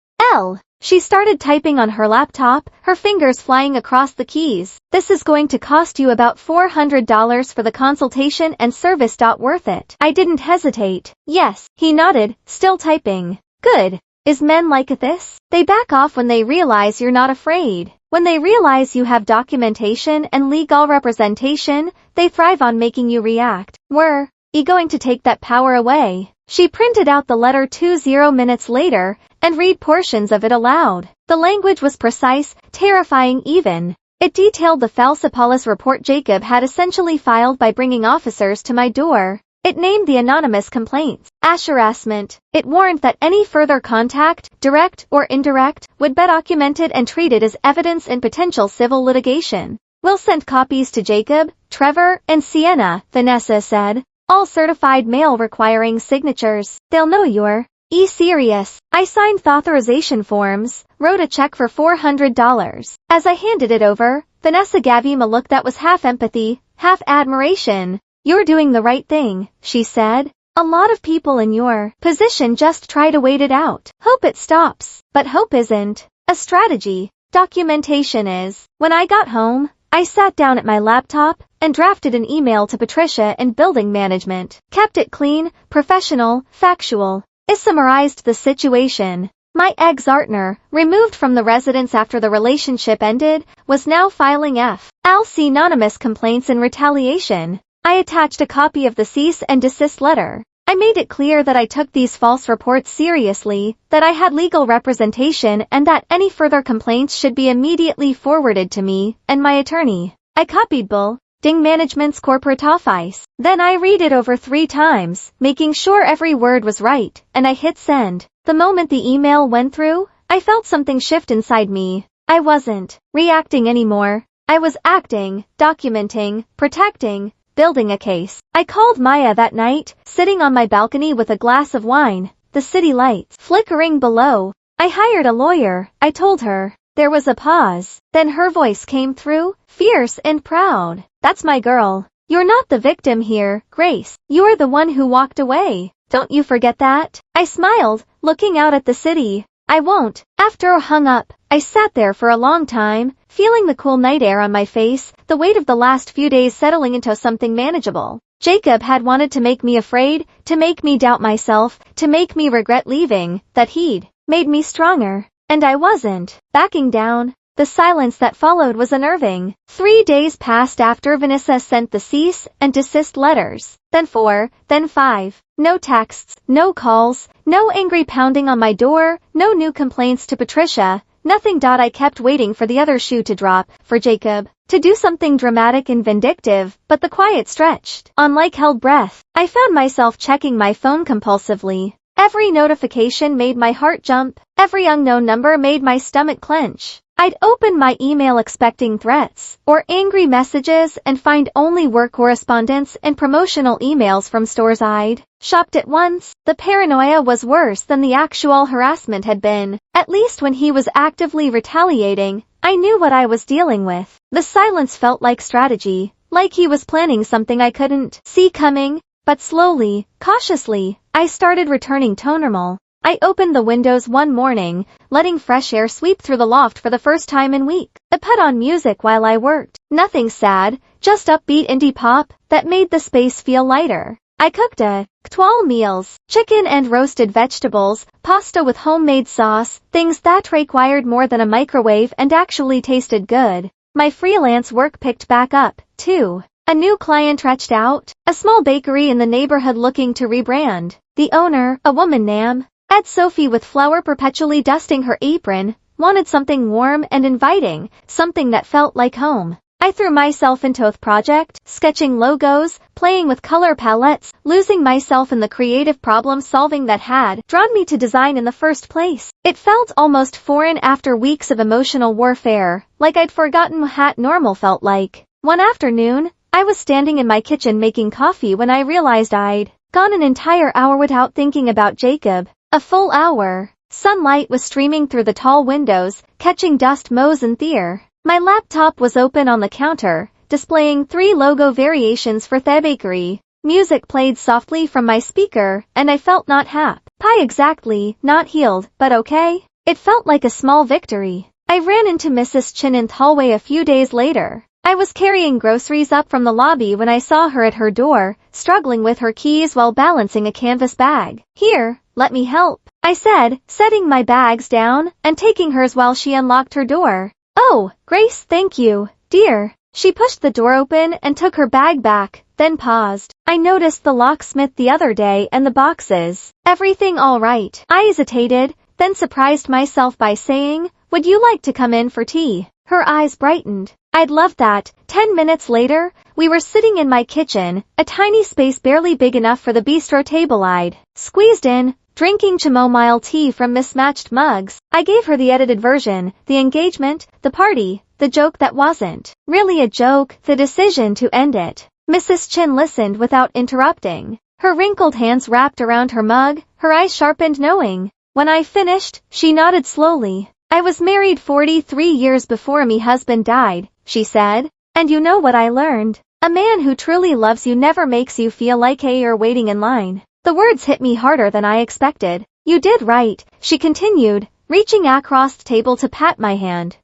She started typing on her laptop, her fingers flying across the keys. This is going to cost you about $400 for the consultation and service. Worth it. I didn't hesitate. Yes, he nodded, still typing. Good. Is men like this? They back off when they realize you're not afraid. When they realize you have documentation and legal representation, they thrive on making you react. Were you going to take that power away? She printed out the letter 20 minutes later and read portions of it aloud. The language was precise, terrifying even. It detailed the false police report Jacob had essentially filed by bringing officers to my door. It named the anonymous complaints as harassment. It warned that any further contact, direct or indirect, would be documented and treated as evidence in potential civil litigation. We'll send copies to Jacob, Trevor, and Sienna, Vanessa said. All certified mail requiring signatures. They'll know you're serious. I signed the authorization forms, wrote a check for $400. As I handed it over, Vanessa gave him a look that was half empathy, half admiration. You're doing the right thing, she said. A lot of people in your position just try to wait it out. Hope it stops. But hope isn't a strategy. Documentation is. When I got home, I sat down at my laptop and drafted an email to Patricia and building management. Kept it clean, professional, factual. I summarized the situation. My ex-partner, removed from the residence after the relationship ended, was now filing F.L.C. anonymous complaints in retaliation. I attached a copy of the cease and desist letter. I made it clear that I took these false reports seriously, that I had legal representation and that any further complaints should be immediately forwarded to me and my attorney. I copied building management's corporate office. Then I read it over 3 times, making sure every word was right, and I hit send. The moment the email went through, I felt something shift inside me. I wasn't reacting anymore. I was acting, documenting, protecting, building a case. I called Maya that night, sitting on my balcony with a glass of wine, the city lights flickering below. I hired a lawyer, I told her. There was a pause. Then her voice came through, fierce and proud. That's my girl. You're not the victim here, Grace. You're the one who walked away. Don't you forget that? I smiled, looking out at the city. I won't. After I hung up, I sat there for a long time, feeling the cool night air on my face, the weight of the last few days settling into something manageable. Jacob had wanted to make me afraid, to make me doubt myself, to make me regret leaving, that he'd made me stronger. And I wasn't backing down. The silence that followed was unnerving. 3 days passed after Vanessa sent the cease and desist letters. Then 4, then 5. No texts, no calls, no angry pounding on my door, no new complaints to Patricia, Nothing. I kept waiting for the other shoe to drop, for Jacob to do something dramatic and vindictive, but the quiet stretched on like held breath. I found myself checking my phone compulsively. Every notification made my heart jump. Every unknown number made my stomach clench. I'd open my email expecting threats or angry messages and find only work correspondence and promotional emails from stores I'd shopped at once. The paranoia was worse than the actual harassment had been. At least when he was actively retaliating, I knew what I was dealing with. The silence felt like strategy, like he was planning something I couldn't see coming. But slowly, cautiously, I started returning to normal. I opened the windows one morning, letting fresh air sweep through the loft for the first time in weeks. I put on music while I worked. Nothing sad, just upbeat indie pop that made the space feel lighter. I cooked 12 meals, chicken and roasted vegetables, pasta with homemade sauce, things that required more than a microwave and actually tasted good. My freelance work picked back up, too. A new client reached out, a small bakery in the neighborhood looking to rebrand. The owner, a woman named Sophie with flour perpetually dusting her apron, wanted something warm and inviting, something that felt like home. I threw myself into the project, sketching logos, playing with color palettes, losing myself in the creative problem-solving that had drawn me to design in the first place. It felt almost foreign after weeks of emotional warfare, like I'd forgotten what normal felt like. One afternoon, I was standing in my kitchen making coffee when I realized I'd gone an entire hour without thinking about Jacob. A full hour. Sunlight was streaming through the tall windows, catching dust motes and tear. My laptop was open on the counter, displaying 3 logo variations for the bakery. Music played softly from my speaker, and I felt not happy exactly, not healed, but okay. It felt like a small victory. I ran into Mrs. Chin in the hallway a few days later. I was carrying groceries up from the lobby when I saw her at her door, struggling with her keys while balancing a canvas bag. Here, let me help, I said, setting my bags down and taking hers while she unlocked her door. Oh, Grace, thank you, dear. She pushed the door open and took her bag back, then paused. I noticed the locksmith the other day and the boxes. Everything all right? I hesitated, then surprised myself by saying, would you like to come in for tea? Her eyes brightened. I'd love that. 10 minutes later, we were sitting in my kitchen, a tiny space barely big enough for the bistro table I'd squeezed in, drinking chamomile tea from mismatched mugs. I gave her the edited version, the engagement, the party, the joke that wasn't really a joke, the decision to end it. Mrs. Chin listened without interrupting. Her wrinkled hands wrapped around her mug, her eyes sharpened knowing. When I finished, she nodded slowly. I was married 43 years before me husband died, she said. And you know what I learned? A man who truly loves you never makes you feel like you're waiting in line. The words hit me harder than I expected. You did right, she continued, reaching across the table to pat my hand.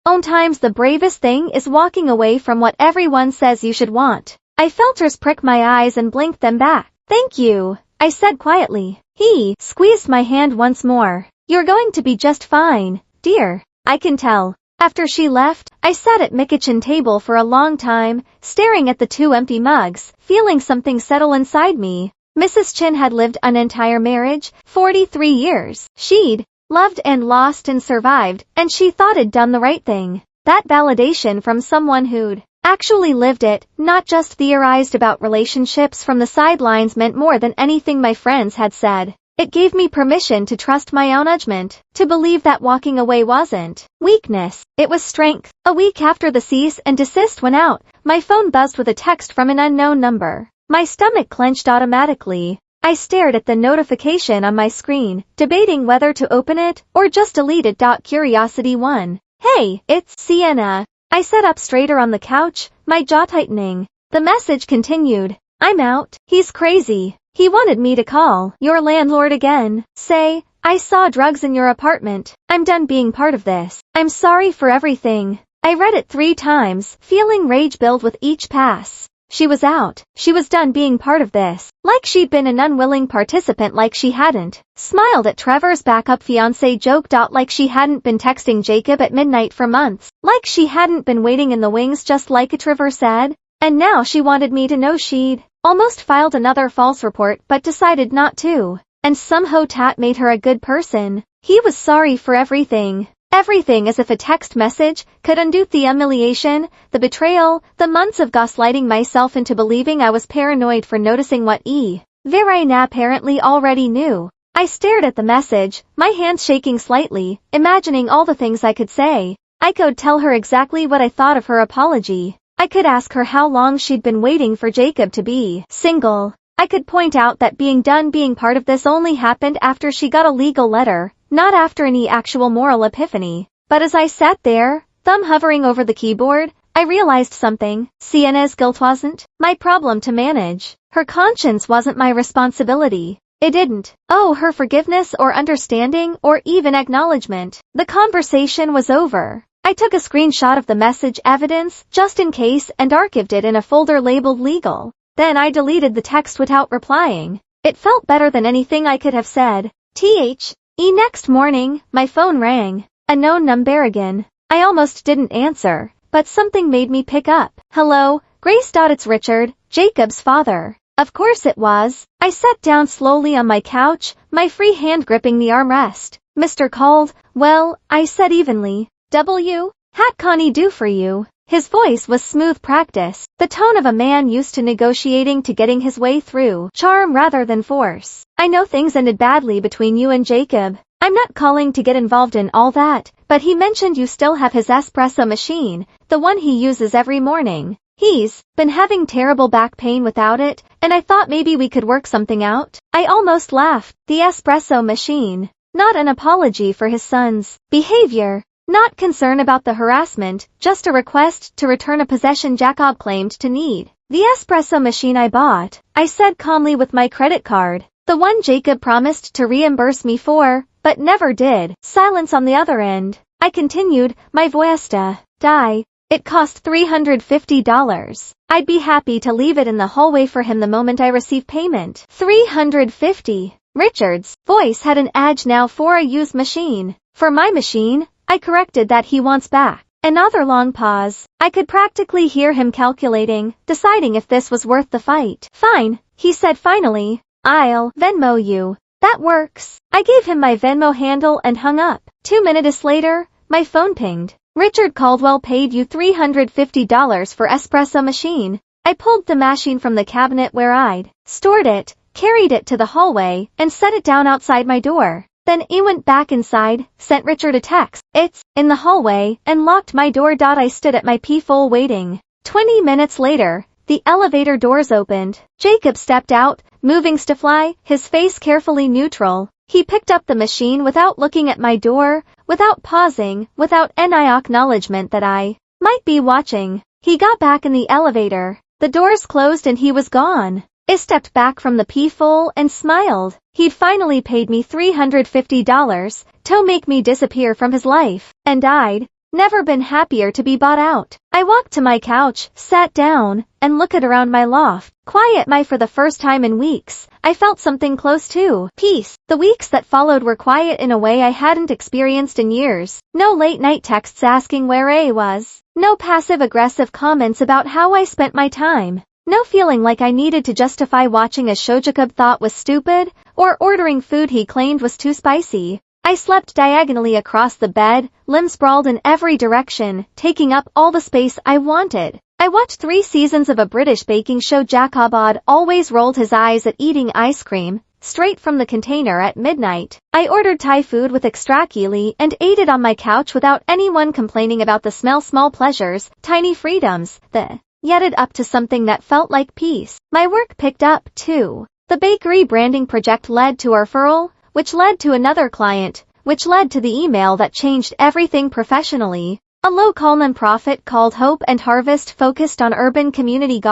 Sometimes the bravest thing is walking away from what everyone says you should want. I felt hers prick my eyes and blinked them back. Thank you, I said quietly. He squeezed my hand once more. You're going to be just fine, dear. I can tell. After she left, I sat at my kitchen table for a long time, staring at the 2 empty mugs, feeling something settle inside me. Mrs. Chin had lived an entire marriage, 43 years. She'd loved and lost and survived, and she thought had done the right thing. That validation from someone who'd actually lived it, not just theorized about relationships from the sidelines, meant more than anything my friends had said. It gave me permission to trust my own judgment, to believe that walking away wasn't weakness, it was strength. A week after the cease and desist went out, my phone buzzed with a text from an unknown number. My stomach clenched automatically. I stared at the notification on my screen, debating whether to open it or just delete it. Curiosity won. Hey, it's Sienna. I sat up straighter on the couch, my jaw tightening. The message continued. I'm out. He's crazy. He wanted me to call your landlord again. Say, I saw drugs in your apartment. I'm done being part of this. I'm sorry for everything. I read it 3 times, feeling rage build with each pass. She was out. She was done being part of this. Like she'd been an unwilling participant, like she hadn't smiled at Trevor's backup fiancé joke. Like she hadn't been texting Jacob at midnight for months. Like she hadn't been waiting in the wings, just like Trevor said. And now she wanted me to know she'd almost filed another false report but decided not to. And somehow that made her a good person. He was sorry for everything. Everything as if a text message could undo the humiliation, the betrayal, the months of gaslighting myself into believing I was paranoid for noticing what Verena apparently already knew. I stared at the message, my hands shaking slightly, imagining all the things I could say. I could tell her exactly what I thought of her apology. I could ask her how long she'd been waiting for Jacob to be single. I could point out that being part of this only happened after she got a legal letter, not after any actual moral epiphany. But as I sat there, thumb hovering over the keyboard, I realized something. Sienna's guilt wasn't my problem to manage. Her conscience wasn't my responsibility. It didn't owe her forgiveness or understanding or even acknowledgement. The conversation was over. I took a screenshot of the message evidence just in case and archived it in a folder labeled legal. Then I deleted the text without replying. It felt better than anything I could have said. Next morning, my phone rang. A known number again. I almost didn't answer, but something made me pick up. Hello, Grace. It's Richard, Jacob's father. Of course it was. I sat down slowly on my couch, my free hand gripping the armrest. Mr. called. Well, I said evenly. Hat Connie do for you? His voice was smooth practice, the tone of a man used to negotiating to getting his way through charm rather than force. I know things ended badly between you and Jacob. I'm not calling to get involved in all that, but he mentioned you still have his espresso machine, the one he uses every morning. He's been having terrible back pain without it, and I thought maybe we could work something out. I almost laughed. The espresso machine. Not an apology for his son's behavior. Not concern about the harassment, just a request to return a possession Jacob claimed to need. The espresso machine I bought, I said calmly, with my credit card. The one Jacob promised to reimburse me for, but never did. Silence on the other end. I continued, my voice die. It cost $350. I'd be happy to leave it in the hallway for him the moment I receive payment. $350. Richard's voice had an edge now. For a used machine. For my machine, I corrected that. He wants back. Another long pause. I could practically hear him calculating, deciding if this was worth the fight. Fine, he said finally. I'll Venmo you. That works. I gave him my Venmo handle and hung up. 2 minutes later, my phone pinged. Richard Caldwell paid you $350 for espresso machine. I pulled the machine from the cabinet where I'd stored it, carried it to the hallway, and set it down outside my door. Then I went back inside, sent Richard a text, it's in the hallway, and locked my door. I stood at my peephole waiting. 20 minutes later, the elevator doors opened. Jacob stepped out, moving stiffly, his face carefully neutral. He picked up the machine without looking at my door, without pausing, without any acknowledgement that I might be watching. He got back in the elevator. The doors closed and he was gone. I stepped back from the peephole and smiled. He'd finally paid me $350 to make me disappear from his life, and I'd never been happier to be bought out. I walked to my couch, sat down, and looked around my loft. Quiet. For the first time in weeks, I felt something close to peace. The weeks that followed were quiet in a way I hadn't experienced in years. No late-night texts asking where I was. No passive-aggressive comments about how I spent my time. No feeling like I needed to justify watching a show Jacob thought was stupid, or ordering food he claimed was too spicy. I slept diagonally across the bed, limbs sprawled in every direction, taking up all the space I wanted. I watched 3 seasons of a British baking show. Jacob always rolled his eyes at eating ice cream, straight from the container at midnight. I ordered Thai food with extra chili and ate it on my couch without anyone complaining about the smell. Small pleasures, tiny freedoms, yet it up to something that felt like peace. My work picked up, too. The bakery branding project led to a referral, which led to another client, which led to the email that changed everything professionally. A local nonprofit called Hope and Harvest, focused on urban community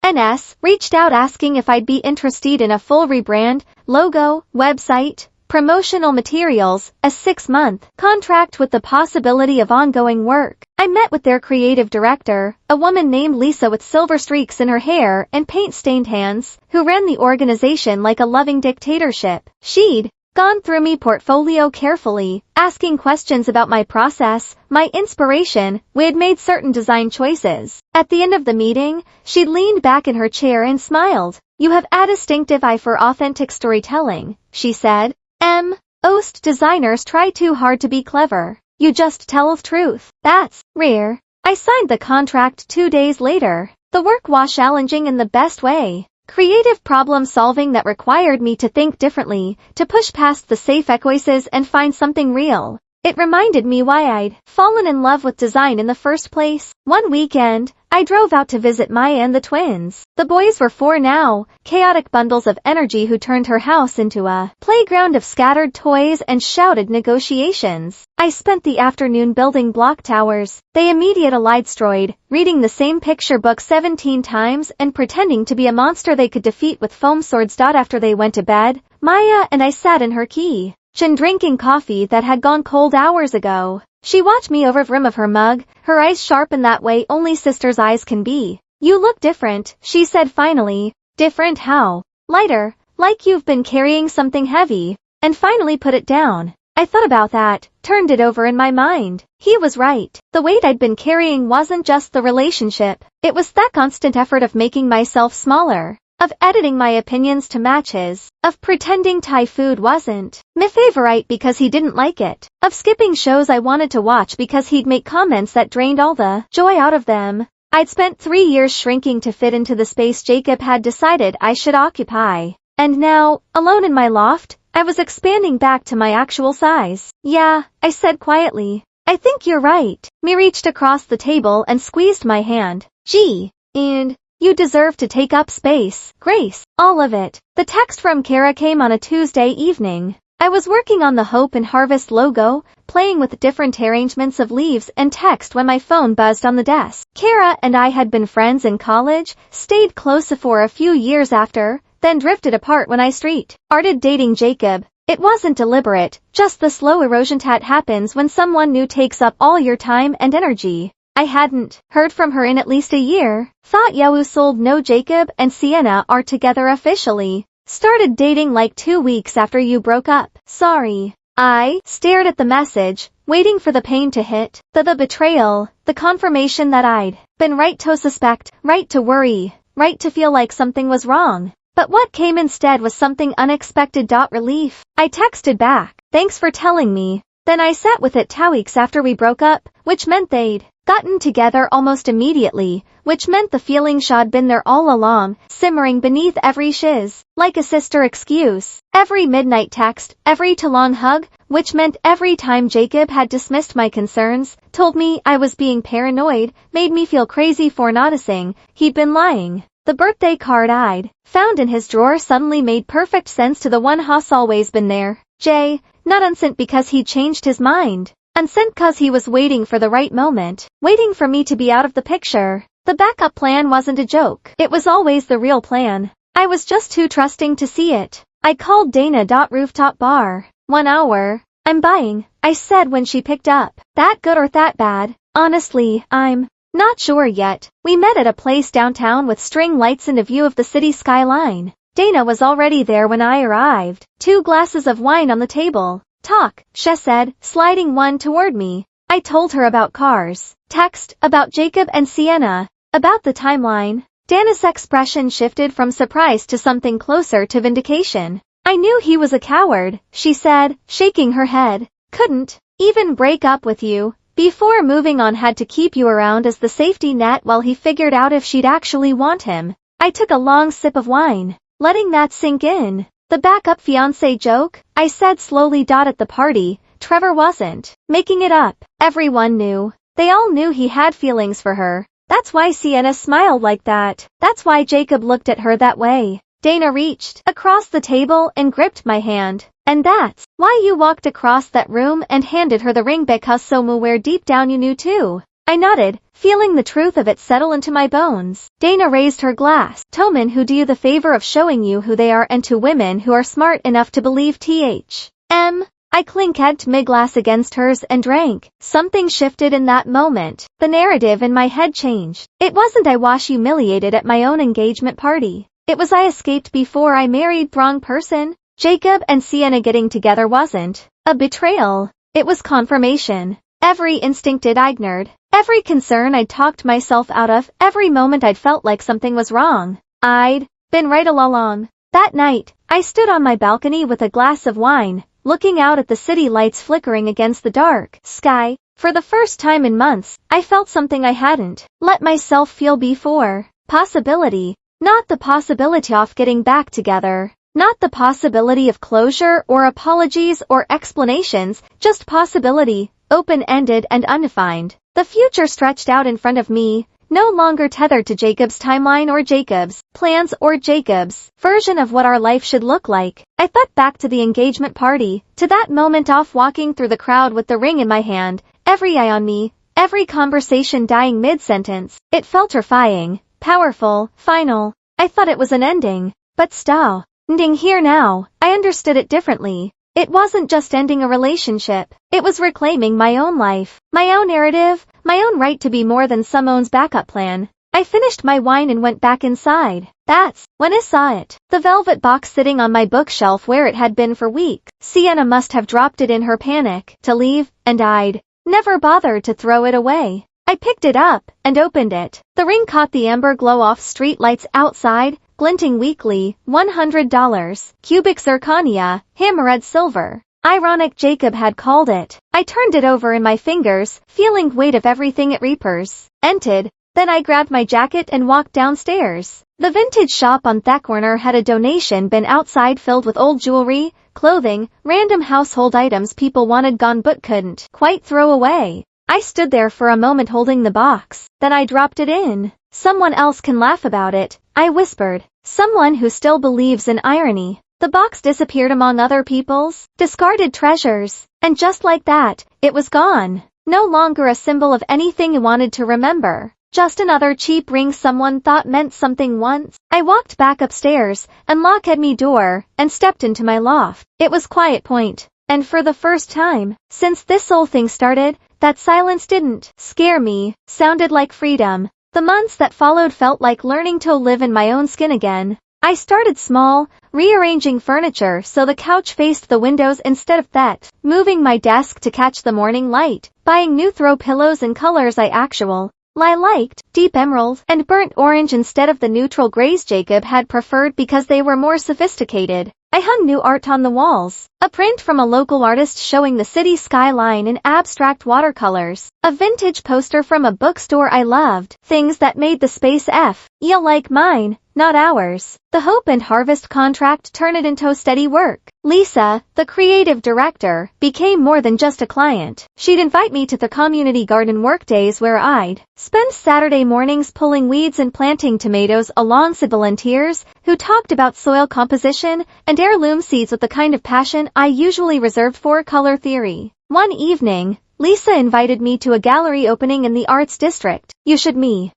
NS, reached out asking if I'd be interested in a full rebrand, logo, website, promotional materials, a 6-month contract with the possibility of ongoing work. I met with their creative director, a woman named Lisa with silver streaks in her hair and paint-stained hands, who ran the organization like a loving dictatorship. She'd gone through my portfolio carefully, asking questions about my process, my inspiration. We had made certain design choices. At the end of the meeting, she leaned back in her chair and smiled. You have a distinctive eye for authentic storytelling, she said. Most designers try too hard to be clever. You just tell the truth. That's rare. I signed the contract 2 days later. The work was challenging in the best way. Creative problem solving that required me to think differently, to push past the safe choices and find something real. It reminded me why I'd fallen in love with design in the first place. One weekend, I drove out to visit Maya and the twins. The boys were 4 now, chaotic bundles of energy who turned her house into a playground of scattered toys and shouted negotiations. I spent the afternoon building block towers. They immediately destroyed, reading the same picture book 17 times and pretending to be a monster they could defeat with foam swords. After they went to bed, Maya and I sat in her kitchen drinking coffee that had gone cold hours ago. She watched me over the rim of her mug, her eyes sharp in that way only sisters' eyes can be. You look different, she said finally. Different how? Lighter, like you've been carrying something heavy. And finally put it down. I thought about that, turned it over in my mind. He was right. The weight I'd been carrying wasn't just the relationship. It was that constant effort of making myself smaller. Of editing my opinions to match his, of pretending Thai food wasn't my favorite because he didn't like it, of skipping shows I wanted to watch because he'd make comments that drained all the joy out of them. I'd spent 3 years shrinking to fit into the space Jacob had decided I should occupy. And now, alone in my loft, I was expanding back to my actual size. Yeah, I said quietly. I think you're right. Me reached across the table and squeezed my hand. Gee, and you deserve to take up space, Grace, all of it. The text from Kara came on a Tuesday evening. I was working on the Hope and Harvest logo, playing with different arrangements of leaves and text when my phone buzzed on the desk. Kara and I had been friends in college, stayed close for a few years after, then drifted apart when I started dating Jacob. It wasn't deliberate, just the slow erosion that happens when someone new takes up all your time and energy. I hadn't heard from her in at least a year. Thought you sold no Jacob and Sienna are together officially. Started dating like 2 weeks after you broke up. Sorry. I stared at the message, waiting for the pain to hit, the betrayal, the confirmation that I'd been right to suspect, right to worry, right to feel like something was wrong. But what came instead was something unexpected. Relief. I texted back. Thanks for telling me. Then I sat with it 2 weeks after we broke up, which meant they'd gotten together almost immediately, which meant the feeling had been there all along, simmering beneath every shiz, like a sister excuse, every midnight text, every too long hug, which meant every time Jacob had dismissed my concerns, told me I was being paranoid, made me feel crazy for noticing he'd been lying. The birthday card I'd found in his drawer suddenly made perfect sense to the one who's always been there. Not unsent because he'd changed his mind. Unsent cause he was waiting for the right moment, waiting for me to be out of the picture. The backup plan wasn't a joke. It was always the real plan. I was just too trusting to see it. I called Dana. Rooftop bar. 1 hour. I'm buying, I said when she picked up. That good or that bad? Honestly, I'm not sure yet. We met at a place downtown with string lights and a view of the city skyline. Dana was already there when I arrived. 2 glasses of wine on the table. Talk, she said, sliding one toward me. I told her about cars, text, about Jacob and Sienna, about the timeline. Dana's expression shifted from surprise to something closer to vindication. I knew he was a coward, she said, shaking her head. Couldn't even break up with you. Before moving on, had to keep you around as the safety net while he figured out if she'd actually want him. I took a long sip of wine, letting that sink in. The backup fiancé joke, I said slowly. At the party, Trevor wasn't making it up. Everyone knew. They all knew he had feelings for her. That's why Sienna smiled like that. That's why Jacob looked at her that way. Dana reached across the table and gripped my hand. And that's why you walked across that room and handed her the ring, because somewhere deep down you knew too. I nodded, feeling the truth of it settle into my bones. Dana raised her glass. To men who do you the favor of showing you who they are, and to women who are smart enough to believe THM. I clinked my glass against hers and drank. Something shifted in that moment. The narrative in my head changed. It wasn't I was humiliated at my own engagement party. It was I escaped before I married the wrong person. Jacob and Sienna getting together wasn't a betrayal. It was confirmation. Every instinct I'd ignored, every concern I'd talked myself out of, every moment I'd felt like something was wrong. I'd been right all along. That night, I stood on my balcony with a glass of wine, looking out at the city lights flickering against the dark sky. For the first time in months, I felt something I hadn't let myself feel before. Possibility. Not the possibility of getting back together. Not the possibility of closure or apologies or explanations, just possibility, open-ended and undefined. The future stretched out in front of me, no longer tethered to Jacob's timeline or Jacob's plans or Jacob's version of what our life should look like. I thought back to the engagement party, to that moment off walking through the crowd with the ring in my hand, every eye on me, every conversation dying mid-sentence. It felt terrifying, powerful, final. I thought it was an ending, but still. Ending here now, I understood it differently. It wasn't just ending a relationship. It was reclaiming my own life, my own narrative, my own right to be more than someone's backup plan. I finished my wine and went back inside. That's when I saw it. The velvet box sitting on my bookshelf where it had been for weeks. Sienna must have dropped it in her panic to leave, and I'd never bothered to throw it away. I picked it up and opened it. The ring caught the amber glow off street lights outside, glinting weakly. $100. Cubic zirconia, hammerhead silver. Ironic Jacob had called it. I turned it over in my fingers, feeling weight of everything it represented. Then I grabbed my jacket and walked downstairs. The vintage shop on that corner had a donation bin outside filled with old jewelry, clothing, random household items people wanted gone but couldn't quite throw away. I stood there for a moment holding the box. Then I dropped it in. Someone else can laugh about it, I whispered. Someone who still believes in irony. The box disappeared among other people's discarded treasures. And just like that, it was gone. No longer a symbol of anything I wanted to remember. Just another cheap ring someone thought meant something once. I walked back upstairs, unlocked my door, and stepped into my loft. It was quiet point. And for the first time, since this whole thing started, that silence didn't scare me, sounded like freedom. The months that followed felt like learning to live in my own skin again. I started small, rearranging furniture so the couch faced the windows instead of that, moving my desk to catch the morning light, buying new throw pillows in colors I liked, deep emerald and burnt orange instead of the neutral grays Jacob had preferred because they were more sophisticated. I hung new art on the walls, a print from a local artist showing the city skyline in abstract watercolors, a vintage poster from a bookstore I loved, things that made the space feel like mine, not ours. The Hope and Harvest contract turned it into steady work. Lisa, the creative director, became more than just a client. She'd invite me to the community garden work days where I'd spend Saturday mornings pulling weeds and planting tomatoes alongside volunteers who talked about soil composition and heirloom seeds with the kind of passion I usually reserved for color theory. One evening, Lisa invited me to a gallery opening in the Arts District. You should meet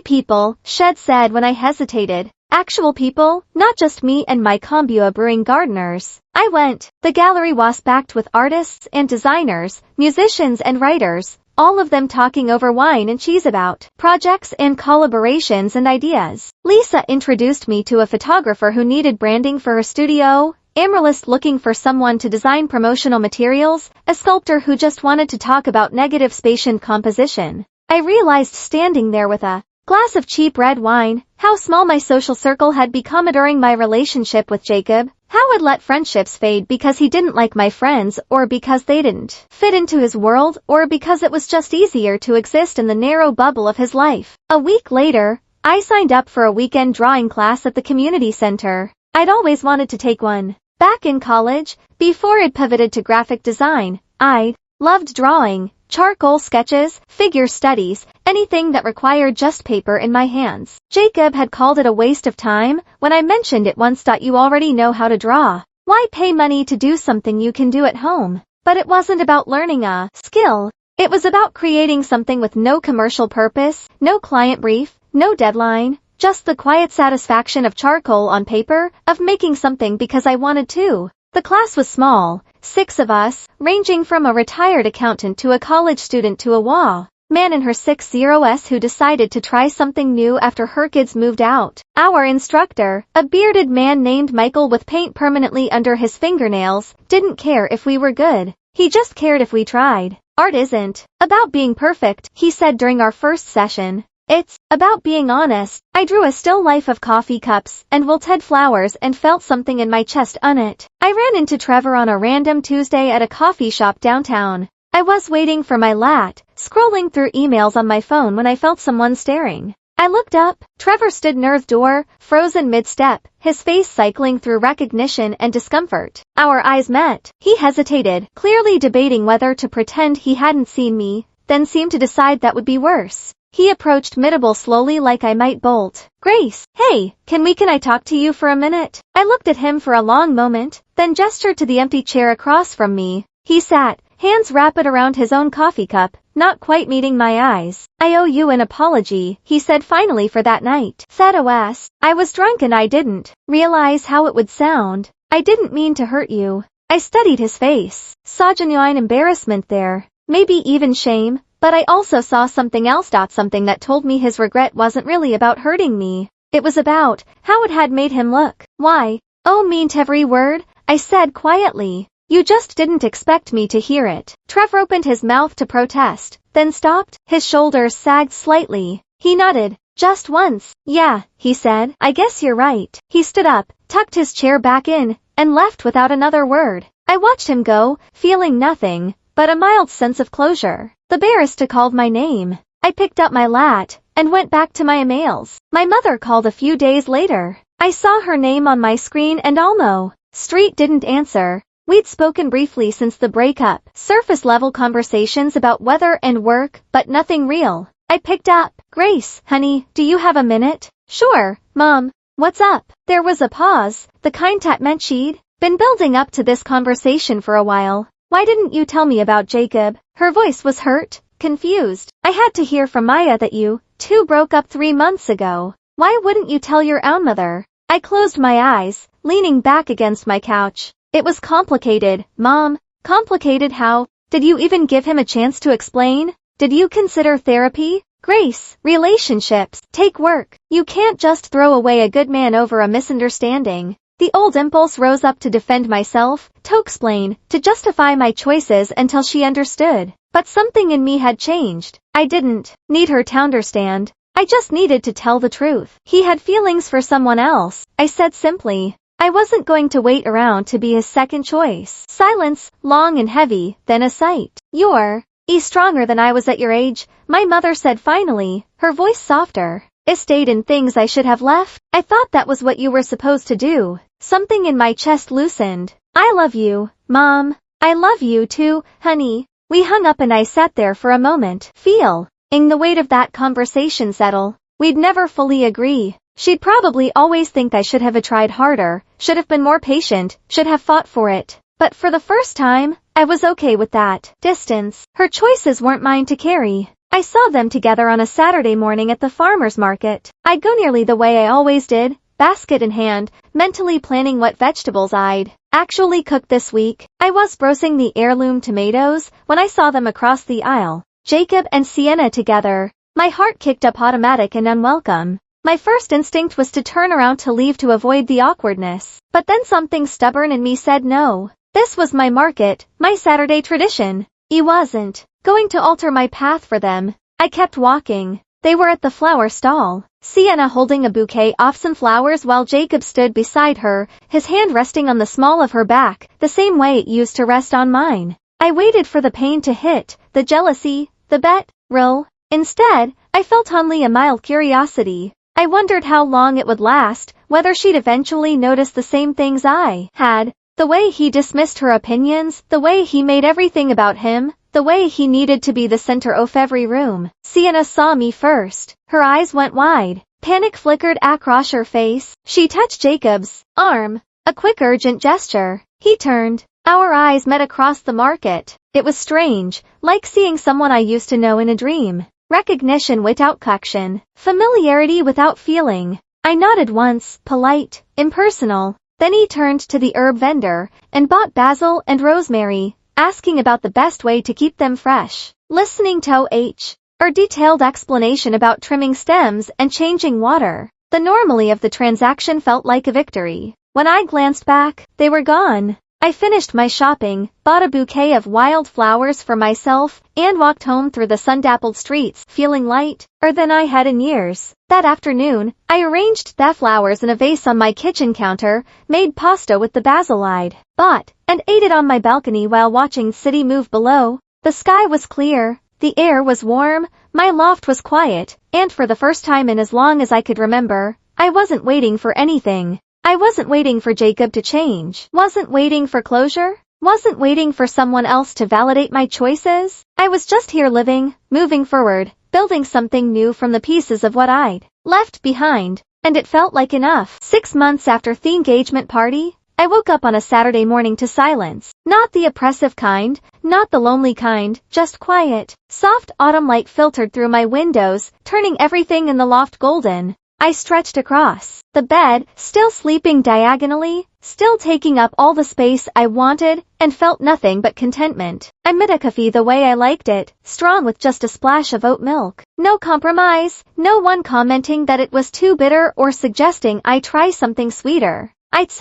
people, Shed said when I hesitated. Actual people, not just me and my Kombua brewing gardeners. I went. The gallery was packed with artists and designers, musicians and writers, all of them talking over wine and cheese about projects and collaborations and ideas. Lisa introduced me to a photographer who needed branding for her studio, Amarylist looking for someone to design promotional materials, a sculptor who just wanted to talk about negative space and composition. I realized standing there with a glass of cheap red wine, how small my social circle had become during my relationship with Jacob, how I'd let friendships fade because he didn't like my friends or because they didn't fit into his world or because it was just easier to exist in the narrow bubble of his life. A week later, I signed up for a weekend drawing class at the community center. I'd always wanted to take one. Back in college, before I'd pivoted to graphic design, I loved drawing. Charcoal sketches, figure studies, anything that required just paper in my hands. Jacob had called it a waste of time when I mentioned it once. You already know how to draw. Why pay money to do something you can do at home? But it wasn't about learning a skill. It was about creating something with no commercial purpose, no client brief, no deadline, just the quiet satisfaction of charcoal on paper, of making something because I wanted to. The class was small. 6 of us, ranging from a retired accountant to a college student to a man in her 60s who decided to try something new after her kids moved out. Our instructor, a bearded man named Michael with paint permanently under his fingernails, didn't care if we were good. He just cared if we tried. Art isn't about being perfect, he said during our first session. It's about being honest. I drew a still life of coffee cups and wilted flowers and felt something in my chest on it. I ran into Trevor on a random Tuesday at a coffee shop downtown. I was waiting for my lat, scrolling through emails on my phone when I felt someone staring. I looked up. Trevor stood near the door, frozen mid-step, his face cycling through recognition and discomfort. Our eyes met. He hesitated, clearly debating whether to pretend he hadn't seen me, then seemed to decide that would be worse. He approached Middable slowly like I might bolt. Grace, hey, can I talk to you for a minute? I looked at him for a long moment, then gestured to the empty chair across from me. He sat, hands wrapped around his own coffee cup, not quite meeting my eyes. I owe you an apology, he said finally, for that night. THOS, I was drunk and I didn't realize how it would sound. I didn't mean to hurt you. I studied his face, saw genuine embarrassment there, maybe even shame. But I also saw something else. Something that told me his regret wasn't really about hurting me. It was about how it had made him look. Why? Oh, meant every word, I said quietly. You just didn't expect me to hear it. Trevor opened his mouth to protest, then stopped. His shoulders sagged slightly. He nodded. Just once. Yeah, he said. I guess you're right. He stood up, tucked his chair back in, and left without another word. I watched him go, feeling nothing but a mild sense of closure. The barista called my name. I picked up my lat and went back to my emails. My mother called a few days later. I saw her name on my screen and Almo Street didn't answer. We'd spoken briefly since the breakup, surface-level conversations about weather and work, but nothing real. I picked up. Grace, honey, do you have a minute? Sure, Mom. What's up? There was a pause, the kind that meant she'd been building up to this conversation for a while. Why didn't you tell me about Jacob? Her voice was hurt, confused. I had to hear from Maya that you two broke up 3 months ago. Why wouldn't you tell your own mother? I closed my eyes, leaning back against my couch. It was complicated, Mom. Complicated how? Did you even give him a chance to explain? Did you consider therapy? Grace, relationships take work. You can't just throw away a good man over a misunderstanding. The old impulse rose up to defend myself, to explain, to justify my choices until she understood. But something in me had changed. I didn't need her to understand. I just needed to tell the truth. He had feelings for someone else, I said simply. I wasn't going to wait around to be his second choice. Silence, long and heavy, then a sight. You're stronger than I was at your age, my mother said finally, her voice softer. I stayed in things I should have left. I thought that was what you were supposed to do. Something in my chest loosened. I love you, Mom. I love you too, honey. We hung up and I sat there for a moment, feeling the weight of that conversation settle. We'd never fully agree. She'd probably always think I should have tried harder, should have been more patient, should have fought for it. But for the first time, I was okay with that distance. Her choices weren't mine to carry. I saw them together on a Saturday morning at the farmer's market. I'd go nearly the way I always did, basket in hand, mentally planning what vegetables I'd actually cook this week. I was browsing the heirloom tomatoes when I saw them across the aisle. Jacob and Sienna together. My heart kicked up automatic and unwelcome. My first instinct was to turn around to leave to avoid the awkwardness. But then something stubborn in me said no. This was my market, my Saturday tradition. I wasn't going to alter my path for them. I kept walking. They were at the flower stall, Sienna holding a bouquet of sunflowers while Jacob stood beside her, his hand resting on the small of her back, the same way it used to rest on mine. I waited for the pain to hit, the jealousy, the betrayal. Instead, I felt only a mild curiosity. I wondered how long it would last, whether she'd eventually notice the same things I had. The way he dismissed her opinions, the way he made everything about him, the way he needed to be the center of every room. Sienna saw me first. Her eyes went wide. Panic flickered across her face. She touched Jacob's arm. A quick urgent gesture. He turned. Our eyes met across the market. It was strange, like seeing someone I used to know in a dream. Recognition without action. Familiarity without feeling. I nodded once, polite, impersonal. Then he turned to the herb vendor and bought basil and rosemary, asking about the best way to keep them fresh. Listening to a detailed explanation about trimming stems and changing water. The normality of the transaction felt like a victory. When I glanced back, they were gone. I finished my shopping, bought a bouquet of wildflowers for myself, and walked home through the sun-dappled streets, feeling lighter than I had in years. That afternoon, I arranged the flowers in a vase on my kitchen counter, made pasta with the basil I'd bought, and ate it on my balcony while watching the city move below. The sky was clear, the air was warm, my loft was quiet, and for the first time in as long as I could remember, I wasn't waiting for anything. I wasn't waiting for Jacob to change. Wasn't waiting for closure. Wasn't waiting for someone else to validate my choices. I was just here living, moving forward, building something new from the pieces of what I'd left behind. And it felt like enough. 6 months after the engagement party, I woke up on a Saturday morning to silence. Not the oppressive kind, not the lonely kind, just quiet. Soft autumn light filtered through my windows, turning everything in the loft golden. I stretched across the bed, still sleeping diagonally, still taking up all the space I wanted, and felt nothing but contentment. I made a coffee the way I liked it, strong with just a splash of oat milk. No compromise, no one commenting that it was too bitter or suggesting I try something sweeter. I'd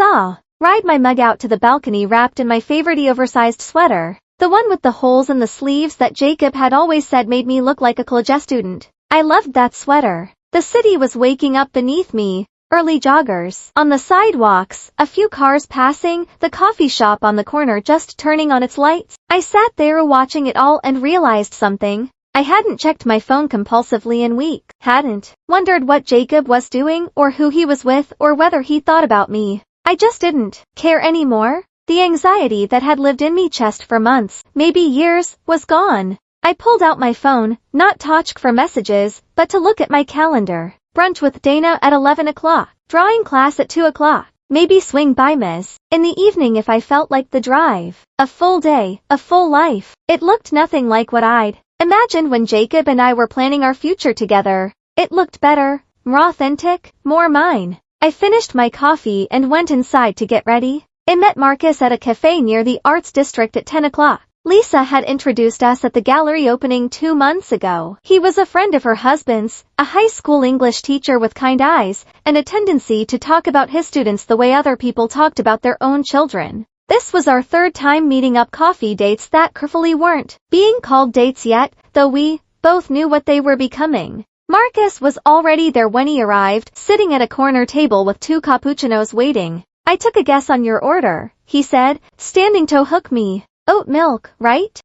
ride my mug out to the balcony wrapped in my favorite oversized sweater, the one with the holes in the sleeves that Jacob had always said made me look like a college student. I loved that sweater. The city was waking up beneath me, early joggers on the sidewalks, a few cars passing, the coffee shop on the corner just turning on its lights. I sat there watching it all and realized something. I hadn't checked my phone compulsively in weeks, hadn't wondered what Jacob was doing or who he was with or whether he thought about me. I just didn't care anymore. The anxiety that had lived in me chest for months, maybe years, was gone. I pulled out my phone, not to check for messages, but to look at my calendar. Brunch with Dana at 11 o'clock. Drawing class at 2 o'clock. Maybe swing by Ms. in the evening if I felt like the drive. A full day, a full life. It looked nothing like what I'd imagined when Jacob and I were planning our future together. It looked better, more authentic, more mine. I finished my coffee and went inside to get ready. I met Marcus at a cafe near the Arts District at 10 o'clock. Lisa had introduced us at the gallery opening 2 months ago. He was a friend of her husband's, a high school English teacher with kind eyes, and a tendency to talk about his students the way other people talked about their own children. This was our 3rd time meeting up coffee dates that carefully weren't being called dates yet, though we both knew what they were becoming. Marcus was already there when he arrived, sitting at a corner table with 2 cappuccinos waiting. I took a guess on your order, he said, standing to hook me. Oat milk, right?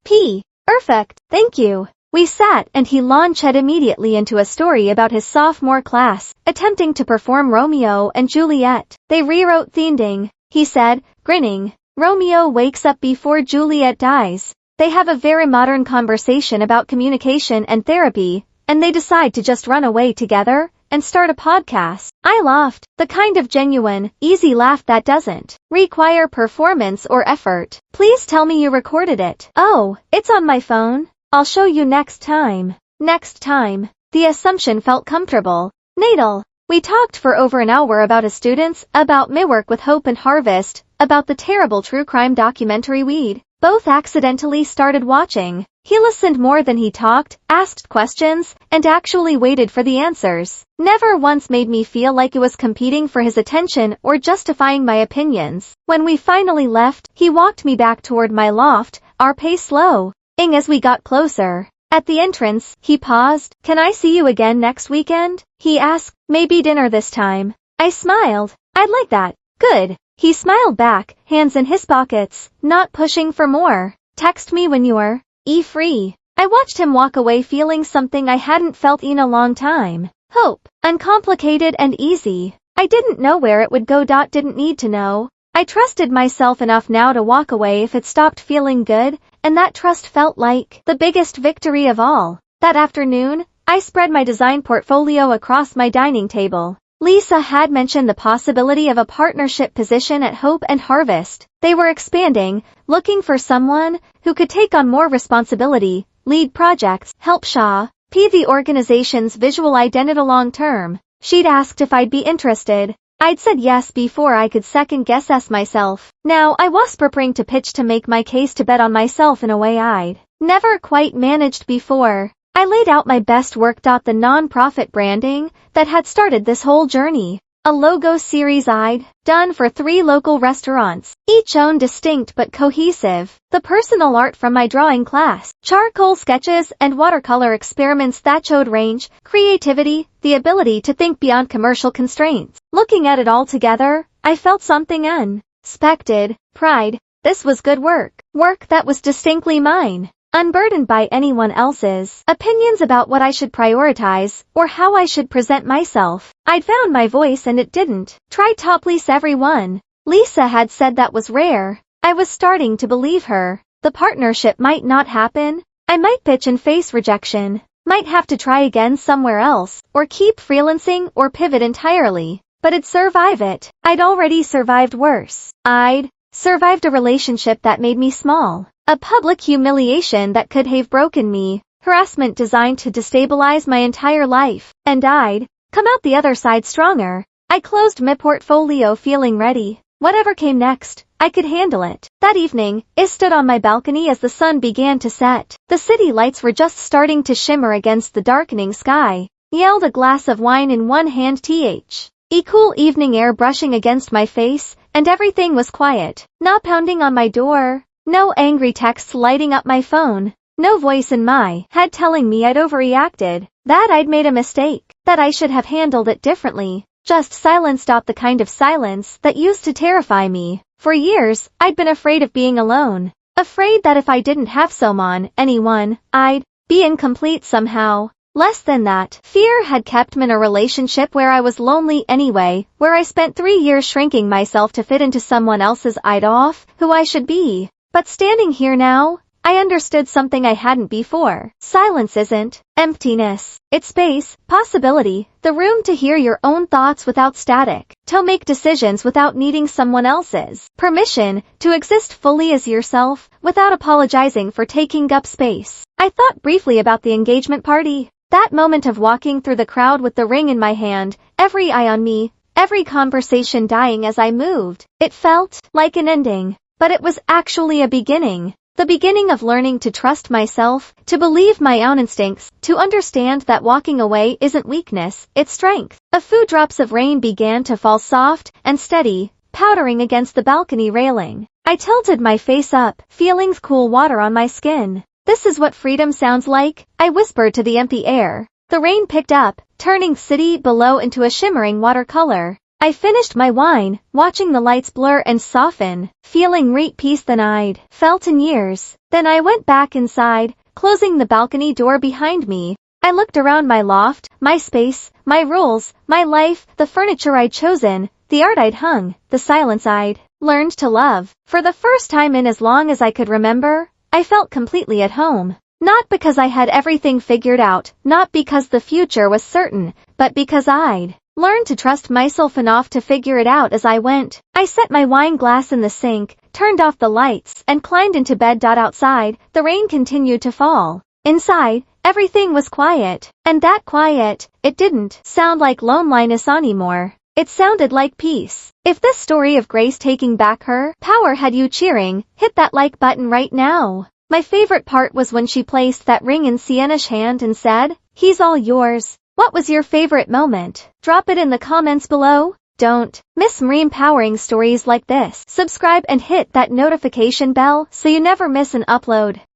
Perfect, thank you. We sat and he launched immediately into a story about his sophomore class, attempting to perform Romeo and Juliet. They rewrote the ending, he said, grinning. Romeo wakes up before Juliet dies. They have a very modern conversation about communication and therapy, and they decide to just run away together and start a podcast. I laughed, the kind of genuine, easy laugh that doesn't require performance or effort. Please tell me you recorded it. Oh, it's on my phone. I'll show you next time. Next time. The assumption felt comfortable. Natal. We talked for over an hour about his students, about my work with Hope and Harvest, about the terrible true crime documentary we'd both accidentally started watching. He listened more than he talked, asked questions, and actually waited for the answers. Never once made me feel like it was competing for his attention or justifying my opinions. When we finally left, he walked me back toward my loft, our pace slowing as we got closer. At the entrance, he paused. Can I see you again next weekend? He asked. Maybe dinner this time. I smiled. I'd like that. Good. He smiled back, hands in his pockets, not pushing for more. Text me when you're free. I watched him walk away feeling something I hadn't felt in a long time. Hope. Uncomplicated and easy. I didn't know where it would go. Didn't need to know. I trusted myself enough now to walk away if it stopped feeling good, and that trust felt like the biggest victory of all. That afternoon, I spread my design portfolio across my dining table. Lisa had mentioned the possibility of a partnership position at Hope and Harvest. They were expanding, looking for someone who could take on more responsibility, lead projects, help the organization's visual identity long term. She'd asked if I'd be interested. I'd said yes before I could second-guess myself. Now I was preparing to pitch to make my case to bet on myself in a way I'd never quite managed before. I laid out my best work. The non-profit branding that had started this whole journey. A logo series I'd done for 3 local restaurants, each own distinct but cohesive. The personal art from my drawing class, charcoal sketches and watercolor experiments that showed range, creativity, the ability to think beyond commercial constraints. Looking at it all together, I felt something unexpected, pride. This was good work. Work that was distinctly mine. Unburdened by anyone else's opinions about what I should prioritize or how I should present myself. I'd found my voice and it didn't try to please everyone. Lisa had said that was rare. I was starting to believe her. The partnership might not happen. I might pitch and face rejection. Might have to try again somewhere else, or keep freelancing or pivot entirely. But I'd survive it. I'd already survived worse. I'd survived a relationship that made me small. A public humiliation that could have broken me, harassment designed to destabilize my entire life, and I'd come out the other side stronger. I closed my portfolio feeling ready. Whatever came next, I could handle it. That evening, I stood on my balcony as the sun began to set. The city lights were just starting to shimmer against the darkening sky. Yelled a glass of wine in one hand, cool evening air brushing against my face, and everything was quiet. Not pounding on my door. No angry texts lighting up my phone. No voice in my head telling me I'd overreacted, that I'd made a mistake, that I should have handled it differently. Just silence. The kind of silence that used to terrify me. For years, I'd been afraid of being alone. Afraid that if I didn't have anyone, I'd be incomplete somehow. Less than that, fear had kept me in a relationship where I was lonely anyway, where I spent 3 years shrinking myself to fit into someone else's idea of who I should be. But standing here now, I understood something I hadn't before. Silence isn't emptiness. It's space, possibility, the room to hear your own thoughts without static, to make decisions without needing someone else's permission, to exist fully as yourself, without apologizing for taking up space. I thought briefly about the engagement party. That moment of walking through the crowd with the ring in my hand, every eye on me, every conversation dying as I moved. It felt like an ending. But it was actually a beginning. The beginning of learning to trust myself, to believe my own instincts, to understand that walking away isn't weakness, it's strength. A few drops of rain began to fall soft and steady, powdering against the balcony railing. I tilted my face up, feeling cool water on my skin. This is what freedom sounds like, I whispered to the empty air. The rain picked up, turning city below into a shimmering watercolor. I finished my wine, watching the lights blur and soften, feeling more peace than I'd felt in years. Then I went back inside, closing the balcony door behind me. I looked around my loft, my space, my rules, my life, the furniture I'd chosen, the art I'd hung, the silence I'd learned to love. For the first time in as long as I could remember, I felt completely at home. Not because I had everything figured out, not because the future was certain, but because I'd learned to trust myself enough to figure it out as I went. I set my wine glass in the sink, turned off the lights, and climbed into bed. Outside, the rain continued to fall. Inside, everything was quiet. And that quiet, it didn't sound like loneliness anymore. It sounded like peace. If this story of Grace taking back her power had you cheering, hit that like button right now. My favorite part was when she placed that ring in Sienna's hand and said, "He's all yours." What was your favorite moment? Drop it in the comments below. Don't miss more empowering stories like this. Subscribe and hit that notification bell so you never miss an upload.